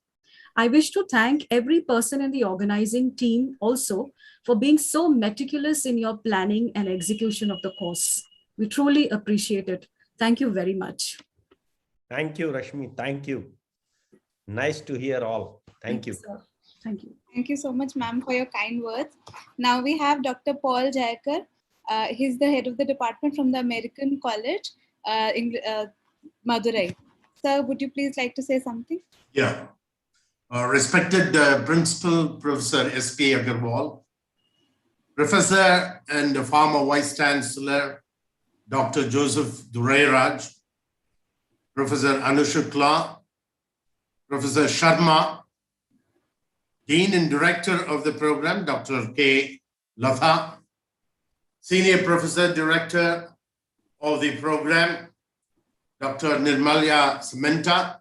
I wish to thank every person in the organizing team also for being so meticulous in your planning and execution of the course. We truly appreciate it. Thank you very much. Thank you, Rashmi. Thank you. Nice to hear all. Thank you. Sir. Thank you. Thank you so much, ma'am, for your kind words. Now we have Dr. Paul Jayeker. He's the head of the department from the American College in Madurai. Sir, would you please like to say something? Yeah. Respected Principal Professor S.P. Agarwal, Professor and former Vice Chancellor Dr. Joseph Durairaj, Professor Anu Shukla, Professor Sharma, Dean and Director of the program, Dr. K. Latha, Senior Professor Director of the program, Dr. Nirmalya Samenta,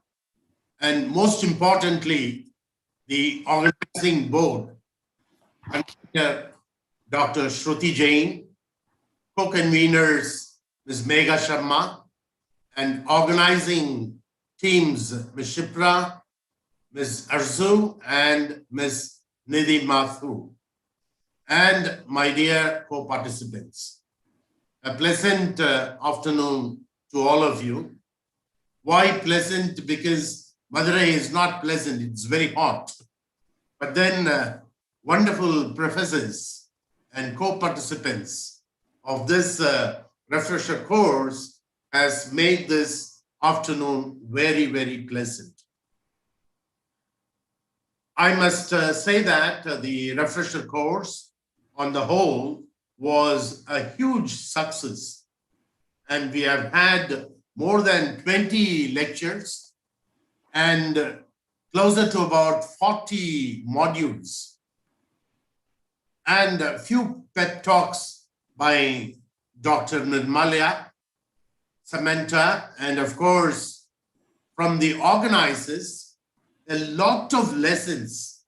and most importantly, the organizing board, Dr. Shruti Jain, co-conveners, Ms. Megha Sharma, and organizing teams, Ms. Shipra, Ms. Arzu, and Ms. Nidhi Mathu, and my dear co-participants. A pleasant afternoon to all of you. Why pleasant? Because Madurai is not pleasant, it's very hot. But then wonderful professors and co-participants of this refresher course has made this afternoon very, very pleasant. I must say that the refresher course on the whole was a huge success. And we have had more than 20 lectures and closer to about 40 modules and a few pep talks by Dr. Nirmalya, Samantha, and of course, from the organizers, a lot of lessons.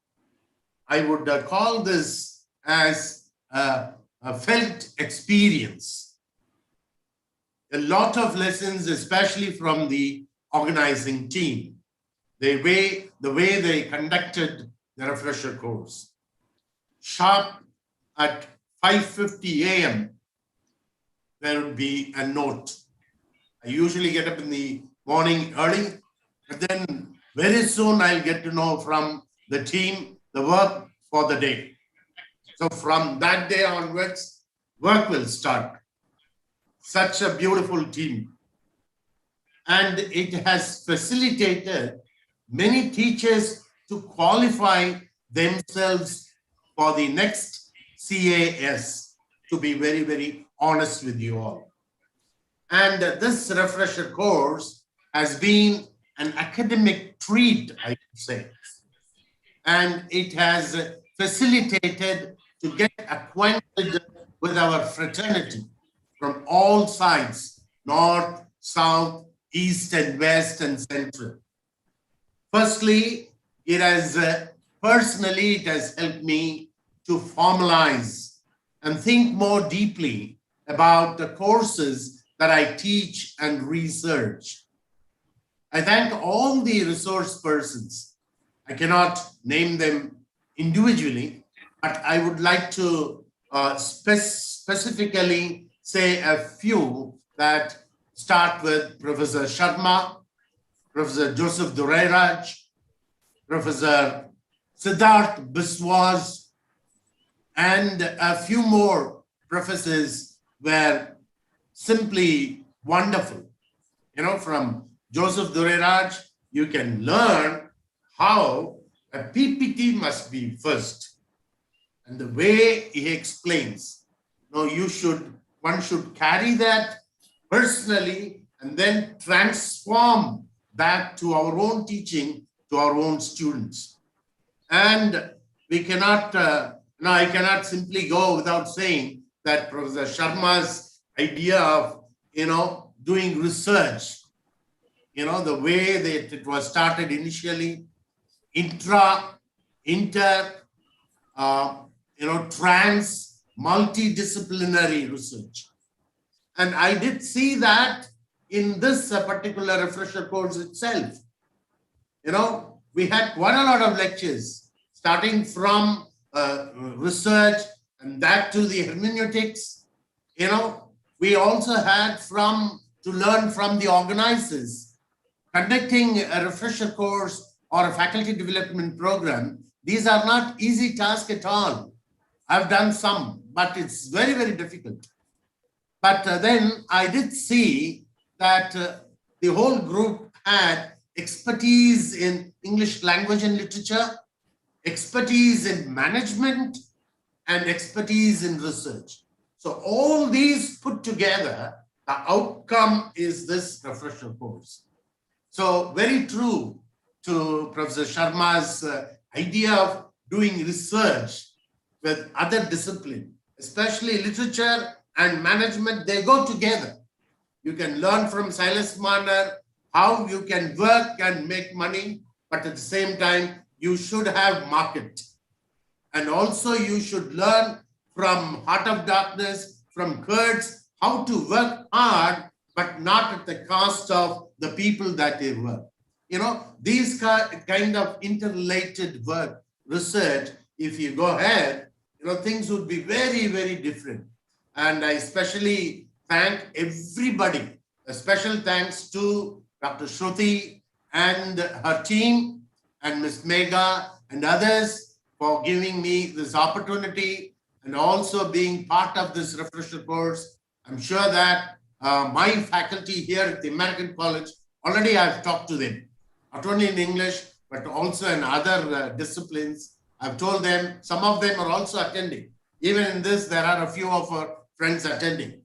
I would call this as a felt experience. A lot of lessons, especially from the organizing team, the way they conducted the refresher course. Sharp at 5:50 a.m., there would be a note. I usually get up in the morning early, but then very soon I'll get to know from the team the work for the day. So from that day onwards, work will start. Such a beautiful team. And it has facilitated many teachers to qualify themselves for the next CAS, to be very, very honest with you all. And this refresher course has been an academic treat, I would say. And it has facilitated to get acquainted with our fraternity from all sides, north, south, east and west and central. Firstly, it has personally, it has helped me to formalize and think more deeply about the courses that I teach and research. I thank all the resource persons. I cannot name them individually, but I would like to specifically say a few that start with Professor Sharma, Professor Joseph Dorairaj, Professor Siddharth Biswas, and a few more professors were simply wonderful. You know, from Joseph Dorairaj, you can learn how a PPT must be first. And the way he explains, one should carry that personally and then transform back to our own teaching, to our own students. And we cannot, I cannot simply go without saying that Professor Sharma's idea of, doing research, the way that it was started initially, trans, multidisciplinary research. And I did see that in this particular refresher course itself. We had quite a lot of lectures, starting from research and that to the hermeneutics. We also had to learn from the organizers. Conducting a refresher course or a faculty development program, these are not easy tasks at all. I've done some, but it's very, very difficult. But then I did see that the whole group had expertise in English language and literature, expertise in management, and expertise in research. So all these put together, the outcome is this refresher course. So very true to Professor Sharma's idea of doing research with other discipline, especially literature and management, they go together. You can learn from Silas Marner how you can work and make money, but at the same time, you should have market. And also you should learn from Heart of Darkness, from Kurtz, how to work hard, but not at the cost of the people that they work. These kind of interrelated work, research, if you go ahead, things would be very, very different. And I especially thank everybody. A special thanks to Dr. Shruti and her team and Ms. Megha and others for giving me this opportunity and also being part of this refresher course. I'm sure that my faculty here at the American College, already I've talked to them, not only in English, but also in other disciplines. I've told them, some of them are also attending. Even in this, there are a few of our friends attending.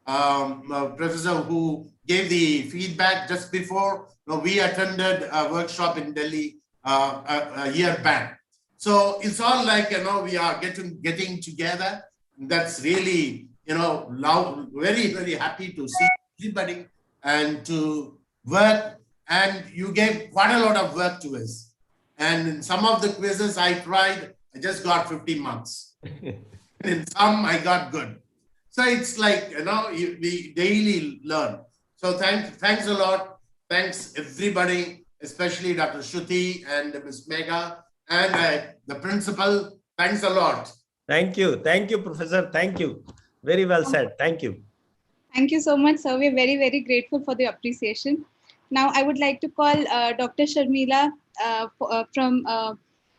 A professor who gave the feedback just before, we attended a workshop in Delhi a year back. So it's all like, we are getting together. That's really, very, very happy to see everybody and to work. And you gave quite a lot of work to us. And in some of the quizzes I tried, I just got 50 marks. And in some, I got good. So it's like, we daily learn. So thanks a lot. Thanks everybody, especially Dr. Shruti and Ms. Megha and the principal. Thanks a lot. Thank you, Professor. Thank you. Very well said. Thank you. Thank you so much, sir. We're very, very grateful for the appreciation. Now, I would like to call Dr. Sharmila from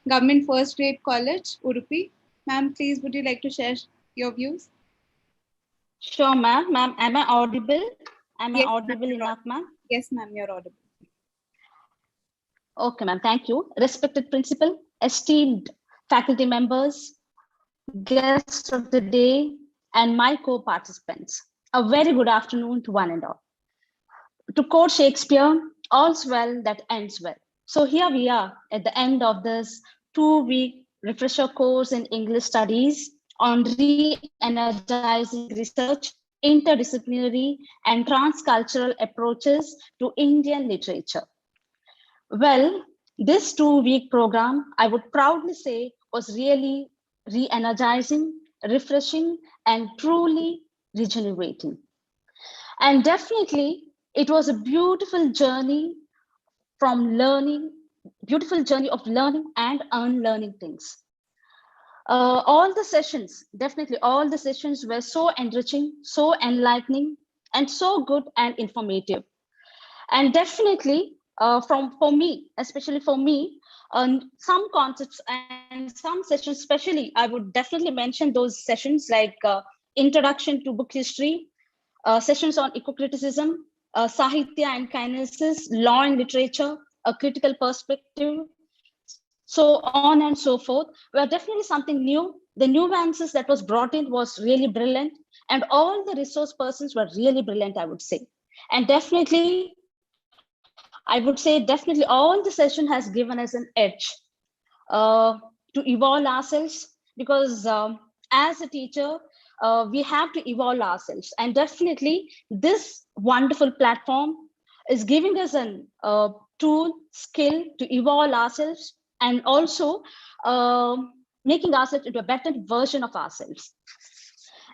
Government First Grade College, Udupi. Ma'am, please, would you like to share your views? Sure, ma'am. Ma'am, am I audible? Am Yes, I audible enough, ma'am? Yes, ma'am, you're audible. Okay, ma'am. Thank you. Respected principal, esteemed faculty members, guests of the day, and my co-participants. A very good afternoon to one and all. To quote Shakespeare, all's well that ends well. So here we are at the end of this 2-week refresher course in English studies on re-energizing research, interdisciplinary and transcultural approaches to Indian literature. Well, this 2-week program, I would proudly say, was really re-energizing, refreshing, and truly regenerating. And definitely, it was a beautiful journey from learning, beautiful journey of learning and unlearning things. All the sessions, definitely all the sessions were so enriching, so enlightening, and so good and informative. And definitely, for me, especially for me, some concepts and some sessions, especially, I would definitely mention those sessions like Introduction to Book History, sessions on eco-criticism, Sahitya and Kinesis, Law and Literature, a Critical Perspective, so on and so forth, were definitely something new. The nuances that was brought in was really brilliant, and all the resource persons were really brilliant, I would say. And definitely, I would say definitely all the session has given us an edge to evolve ourselves, because as a teacher, we have to evolve ourselves. And definitely this wonderful platform is giving us an tool, skill to evolve ourselves, and also making ourselves into a better version of ourselves.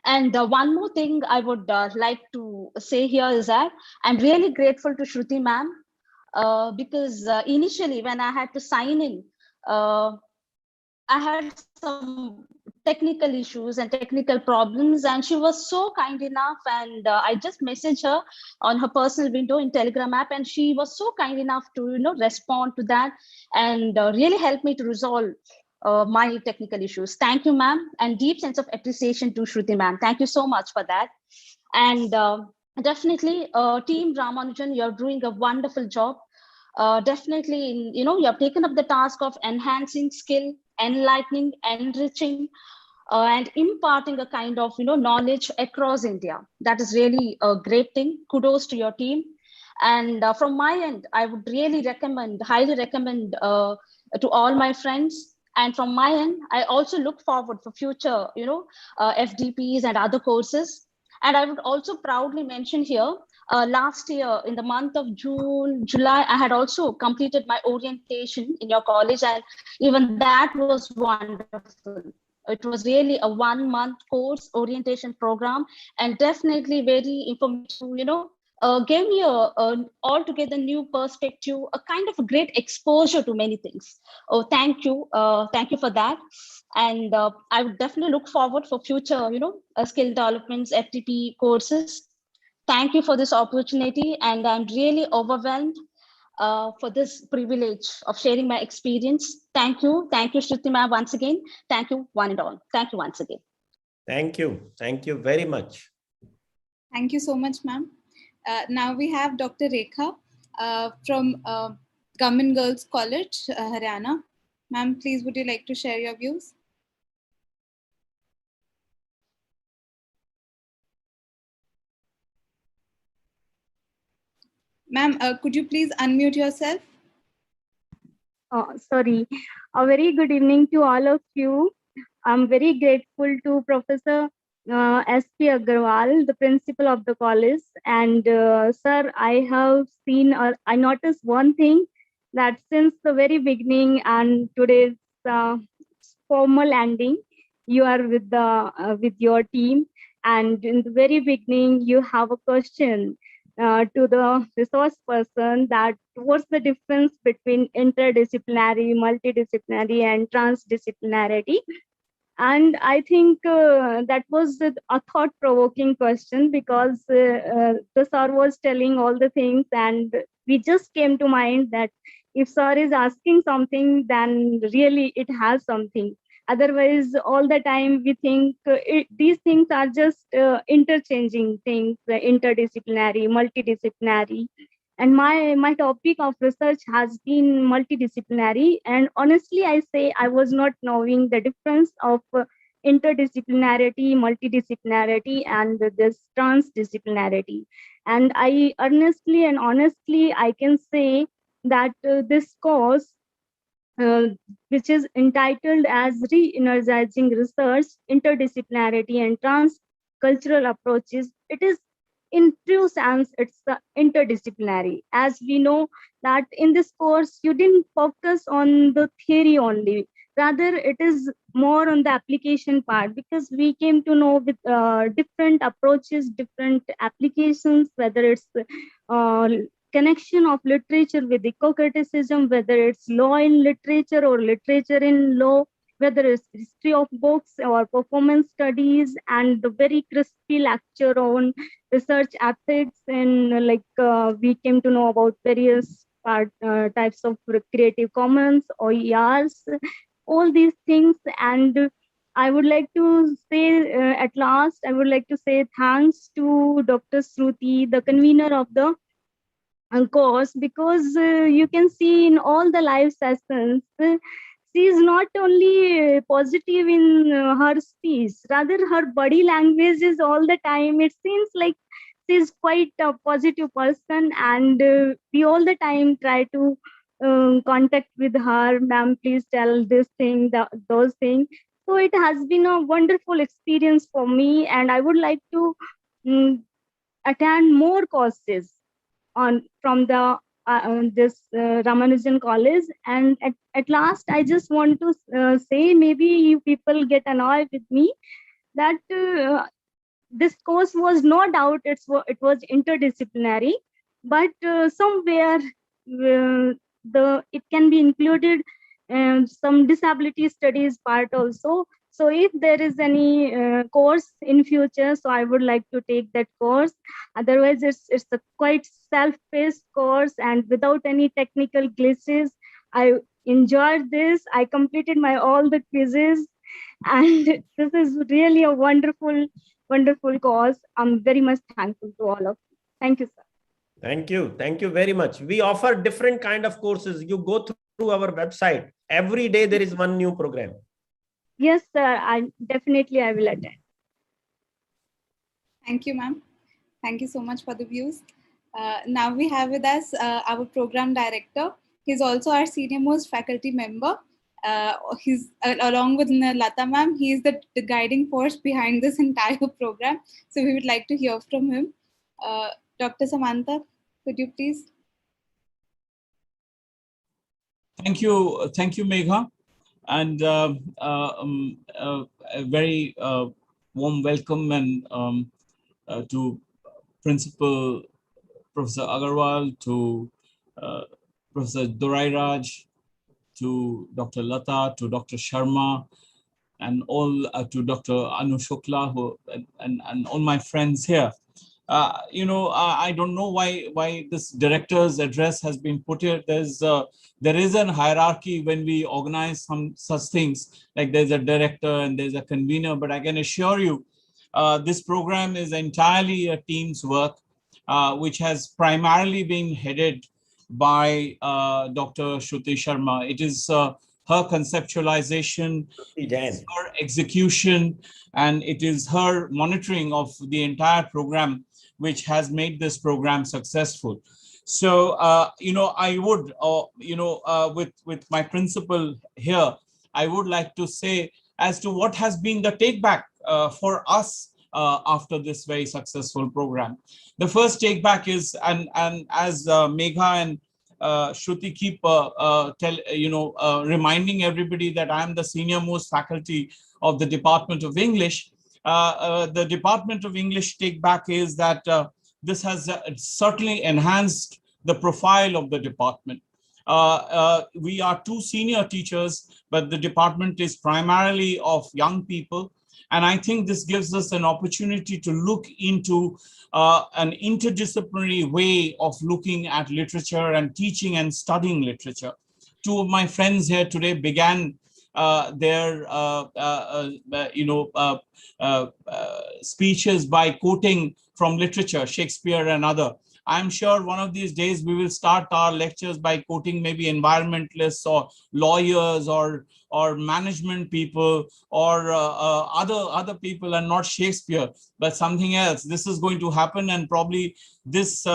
And one more thing I would like to say here is that I'm really grateful to Shruti ma'am, because initially when I had to sign in, I had some technical issues and technical problems, and she was so kind enough, and I just messaged her on her personal window in Telegram app, and she was so kind enough to respond to that and really help me to resolve my technical issues. Thank you, ma'am, and deep sense of appreciation to Shruti ma'am. Thank you so much for that. And definitely, Team Ramanujan, you're doing a wonderful job. Definitely, you have taken up the task of enhancing skill, enlightening, enriching, and imparting a kind of knowledge across India. That is really a great thing. Kudos to your team. And from my end, I would really recommend, highly recommend to all my friends. And from my end, I also look forward for future, FDPs and other courses. And I would also proudly mention here, last year in the month of July, I had also completed my orientation in your college, and even that was wonderful. It was really a 1-month course orientation program, and definitely very informative, gave me a altogether new perspective, a kind of a great exposure to many things. Oh, thank you for that. And I would definitely look forward for future, skill developments, FTP courses. Thank you for this opportunity, and I'm really overwhelmed for this privilege of sharing my experience. Thank you, Shruti ma'am, once again. Thank you, one and all. Thank you once again. Thank you very much. Thank you so much, ma'am. Now we have Dr. Rekha from Government Girls College, Haryana. Ma'am, please, would you like to share your views? Ma'am, could you please unmute yourself? Sorry. A very good evening to all of you. I'm very grateful to Professor S.P. Agarwal, the principal of the college. And sir, I have seen, I noticed one thing, that since the very beginning and today's formal ending, you are with your team. And in the very beginning, you have a question to the resource person, that what's the difference between interdisciplinary, multidisciplinary, and transdisciplinarity. And I think that was a thought-provoking question, because the sir was telling all the things, and we just came to mind that if sir is asking something, then really it has something. Otherwise, all the time we think these things are just interchanging things, interdisciplinary, multidisciplinary. And my topic of research has been multidisciplinary, and honestly I say I was not knowing the difference of interdisciplinarity, multidisciplinarity, and this transdisciplinarity. And I earnestly and honestly I can say that this course, which is entitled as Re-Energizing Research, Interdisciplinarity and Transcultural Approaches, it is in true sense, it's the interdisciplinary. As we know that in this course, you didn't focus on the theory only. Rather, it is more on the application part, because we came to know with different approaches, different applications, whether it's connection of literature with eco-criticism, whether it's law in literature or literature in law, whether it's history of books or performance studies, and the very crispy lecture on research ethics. And we came to know about various types of Creative Commons, OERs, all these things. And I would like to say, at last, I would like to say thanks to Dr. Shruti, the convener of the course, because you can see in all the live sessions, she is not only positive in her speech, rather her body language is all the time. It seems like she's quite a positive person, and we all the time try to contact with her. Ma'am, please tell this thing, those things. So it has been a wonderful experience for me, and I would like to attend more courses from the this Ramanujan College. And at last, I just want to say, maybe you people get annoyed with me, that this course was no doubt it was interdisciplinary, but somewhere it can be included some disability studies part also. So if there is any course in future, so I would like to take that course. Otherwise, it's a quite self-paced course, and without any technical glitches. I enjoyed this. I completed all the quizzes, and this is really a wonderful course. I'm very much thankful to all of you. Thank you, sir. Thank you. Thank you very much. We offer different kind of courses. You go through our website. Every day there is one new program. Yes, sir. I will attend. Thank you, ma'am. Thank you so much for the views. Now we have with us our program director. He's also our senior most faculty member. He's along with Lata ma'am. He is the guiding force behind this entire program. So we would like to hear from him. Dr. Samantha, could you please? Thank you, Megha, and a very warm welcome and to Principal Professor Agarwal, to Professor Dorairaj, to Dr. Lata, to Dr. Sharma, and all to Dr. Anu Shukla, and all my friends here. I don't know why this director's address has been put here. There is a hierarchy when we organize some such things, like there's a director and there's a convener, but I can assure you this program is entirely a team's work, which has primarily been headed by Dr. Shruti Sharma. It is her conceptualization, her execution, and it is her monitoring of the entire program which has made this program successful. So, I would, with my principal here, I would like to say as to what has been the take back for us after this very successful program. The first take back is, and as Megha and Shruti keep reminding everybody that I am the senior most faculty of the Department of English. The Department of English take back is that this has certainly enhanced the profile of the department. We are two senior teachers, but the department is primarily of young people. And I think this gives us an opportunity to look into an interdisciplinary way of looking at literature and teaching and studying literature. Two of my friends here today began their speeches by quoting from literature, Shakespeare and other. I'm sure one of these days we will start our lectures by quoting maybe environmentalists or lawyers or management people or other people, and not Shakespeare, but something else. This is going to happen, and probably this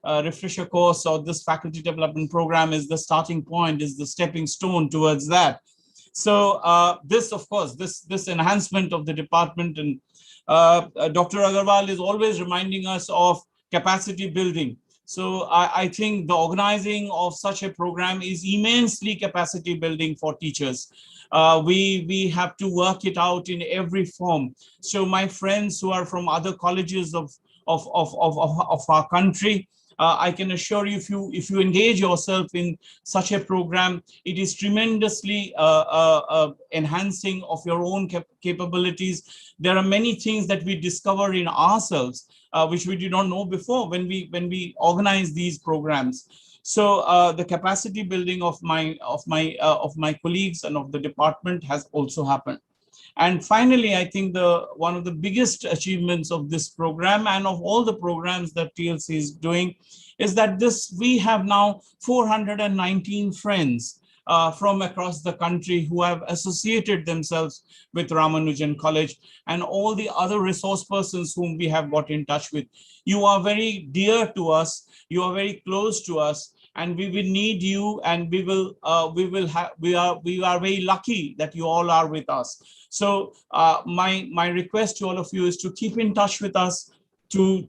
refresher course or this faculty development program is the starting point, is the stepping stone towards that. So this, of course, this enhancement of the department, and Dr. Agarwal is always reminding us of capacity building. So I think the organizing of such a program is immensely capacity building for teachers. We have to work it out in every form. So my friends who are from other colleges of our country, I can assure you, if you engage yourself in such a program, it is tremendously enhancing of your own capabilities. There are many things that we discover in ourselves which we did not know before when we organize these programs. So the capacity building of my colleagues and of the department has also happened. And finally, I think one of the biggest achievements of this program and of all the programs that TLC is doing is that we have now 419 friends from across the country who have associated themselves with Ramanujan College, and all the other resource persons whom we have got in touch with. You are very dear to us. You are very close to us, and we will need you, and we are very lucky that you all are with us. So my request to all of you is to keep in touch with us, to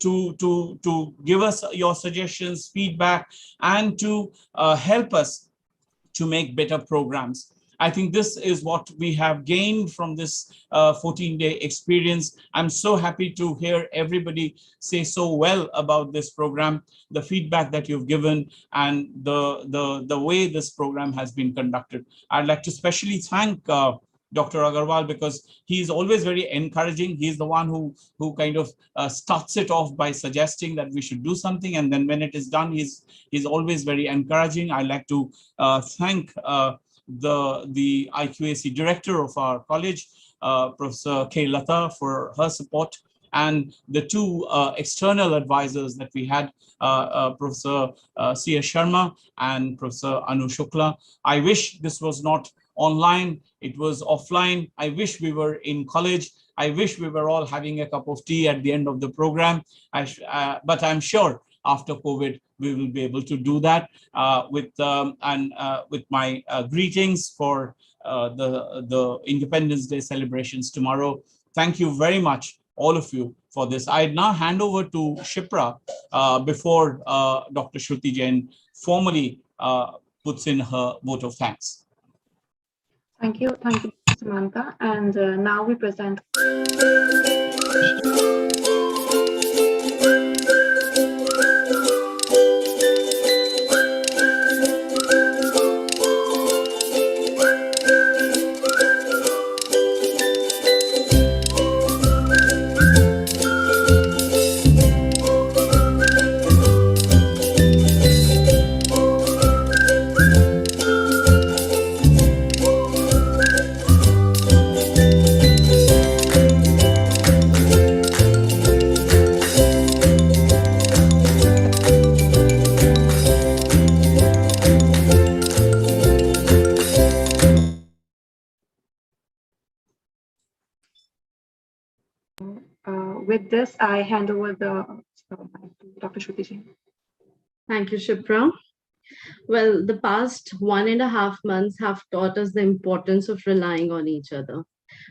give us your suggestions, feedback, and to help us to make better programs. I think this is what we have gained from this 14-day experience. I'm so happy to hear everybody say so well about this program, the feedback that you've given, and the way this program has been conducted. I'd like to especially thank Dr. Agarwal, because he's always very encouraging. He's the one who kind of starts it off by suggesting that we should do something, and then when it is done, he's always very encouraging. I'd like to thank the IQAC director of our college, Professor K. Lata, for her support, and the two external advisors that we had, Professor C.S. Sharma and Professor Anu Shukla. I wish this was not online, it was offline. I wish we were in college. I wish we were all having a cup of tea at the end of the program. But I'm sure after COVID, we will be able to do that with my greetings for the Independence Day celebrations tomorrow. Thank you very much, all of you, for this. I now hand over to Shipra before Dr. Shruti Jain formally puts in her vote of thanks. Thank you, Samantha. And now we present. with this, I hand over the mic to Dr. Shruti Jain. Thank you, Shipra. Well, the past 1.5 months have taught us the importance of relying on each other.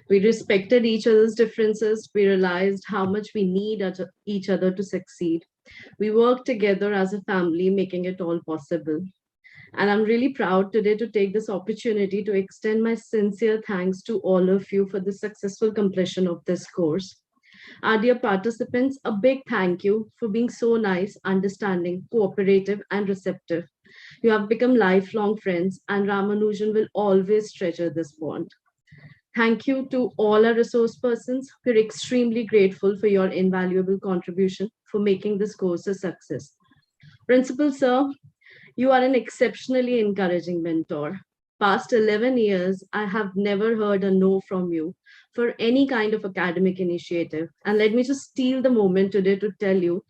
We respected each other's differences. We realized how much we need each other to succeed. We worked together as a family, making it all possible. And I'm really proud today to take this opportunity to extend my sincere thanks to all of you for the successful completion of this course. Our dear participants, a big thank you for being so nice, understanding, cooperative, and receptive. You have become lifelong friends, and Ramanujan will always treasure this bond. Thank you to all our resource persons. We're extremely grateful for your invaluable contribution for making this course a success. Principal Sir, you are an exceptionally encouraging mentor. Past 11 years, I have never heard a no from you for any kind of academic initiative. And let me just steal the moment today to tell you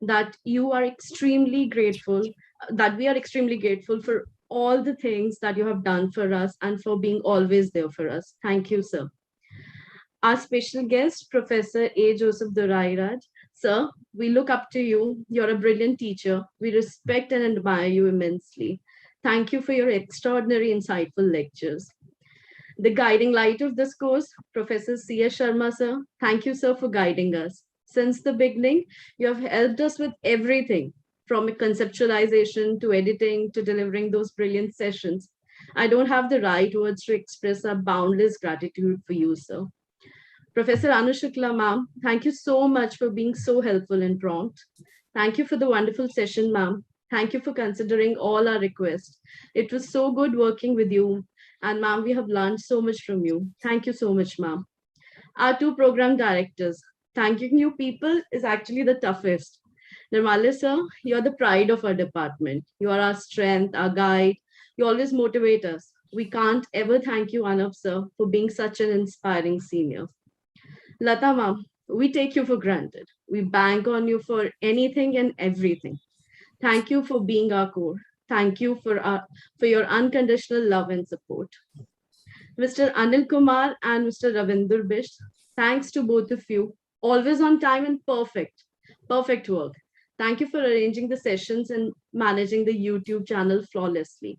that you are extremely grateful, that we are extremely grateful for all the things that you have done for us and for being always there for us. Thank you, sir. Our special guest, Professor A. Joseph Dorairaj. Sir, we look up to you. You're a brilliant teacher. We respect and admire you immensely. Thank you for your extraordinary, insightful lectures. The guiding light of this course, Professor C.S. Sharma, sir. Thank you, sir, for guiding us. Since the beginning, you have helped us with everything, from conceptualization to editing to delivering those brilliant sessions. I don't have the right words to express our boundless gratitude for you, sir. Professor Anu Shukla, ma'am, thank you so much for being so helpful and prompt. Thank you for the wonderful session, ma'am. Thank you for considering all our requests. It was so good working with you. And ma'am, we have learned so much from you. Thank you so much, ma'am. Our two program directors, thanking you people is actually the toughest. Nirmala sir, you're the pride of our department. You are our strength, our guide. You always motivate us. We can't ever thank you enough, sir, for being such an inspiring senior. Lata ma'am, we take you for granted. We bank on you for anything and everything. Thank you for being our core. Thank you for your unconditional love and support. Mr. Anil Kumar and Mr. Ravinder Bisht, thanks to both of you. Always on time and perfect work. Thank you for arranging the sessions and managing the YouTube channel flawlessly.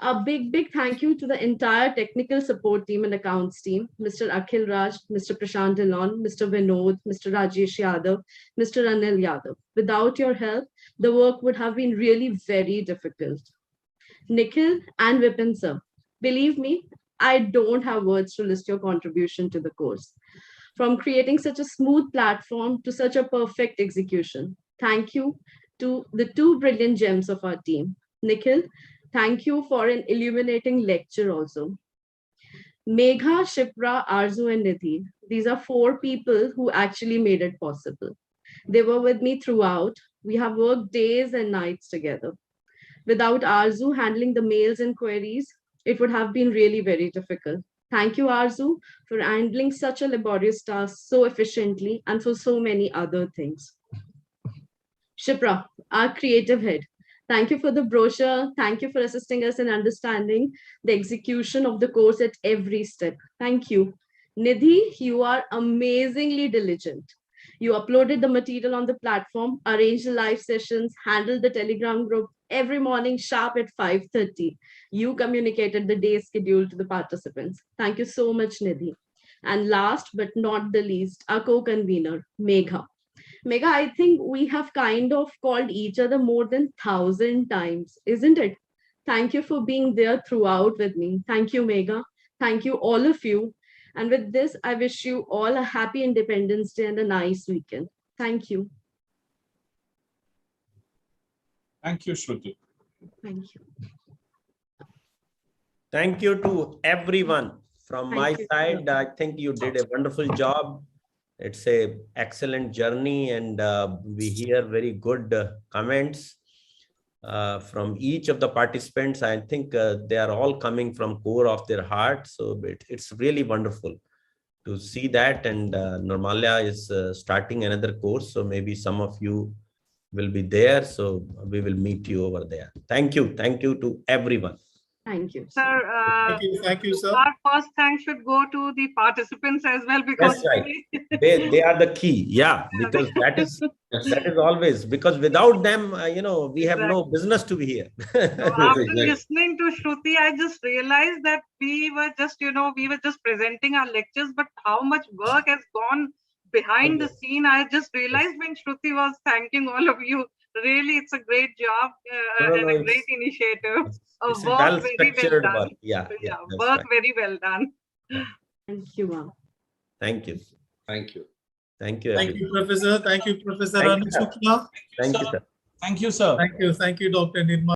A big thank you to the entire technical support team and accounts team, Mr. Akhil Raj, Mr. Prashant Dillon, Mr. Vinod, Mr. Rajesh Yadav, Mr. Anil Yadav. Without your help, the work would have been really very difficult. Nikhil and Vipin sir, believe me, I don't have words to list your contribution to the course. From creating such a smooth platform to such a perfect execution. Thank you to the two brilliant gems of our team. Nikhil, thank you for an illuminating lecture also. Megha, Shipra, Arzu, and Nidhi. These are 4 people who actually made it possible. They were with me throughout. We have worked days and nights together. Without Arzu handling the mails and queries, it would have been really very difficult. Thank you, Arzu, for handling such a laborious task so efficiently and for so many other things. Shipra, our creative head. Thank you for the brochure. Thank you for assisting us in understanding the execution of the course at every step. Thank you. Nidhi, you are amazingly diligent. You uploaded the material on the platform, arranged the live sessions, handled the Telegram group every morning sharp at 5:30. You communicated the day schedule to the participants. Thank you so much, Nidhi. And last but not the least, our co-convener, Megha. Megha, I think we have kind of called each other more than 1,000 times, isn't it? Thank you for being there throughout with me. Thank you, Megha. Thank you, all of you. And with this, I wish you all a happy Independence Day and a nice weekend. Thank you. Thank you, Shruti. Thank you. Thank you to everyone. From my you. side, I think you did a wonderful job. It's a excellent journey, and we hear very good comments from each of the participants. I think they are all coming from core of their heart. So it's really wonderful to see that. And Nirmala is starting another course. So maybe some of you will be there. So we will meet you over there. Thank you. Thank you to everyone. Thank you. Sir, Thank you, sir. our first thanks should go to the participants as well, because That's right. They are the key. Yeah, because that is always, because without them, we have no business to be here. After listening to Shruti, I just realized that we were just presenting our lectures, but how much work has gone behind the scene. I just realized when Shruti was thanking all of you. Really, it's a great job and a great initiative. It's Work well very well structured done. work. Yeah, Work right. very well done. Thank you, ma'am. Thank you. Thank you. Thank you. Thank you, Professor. Thank you, Professor Thank Anu you, sir. Shukla. Thank you, sir. Thank you, sir. Thank you, Dr. Nirmal.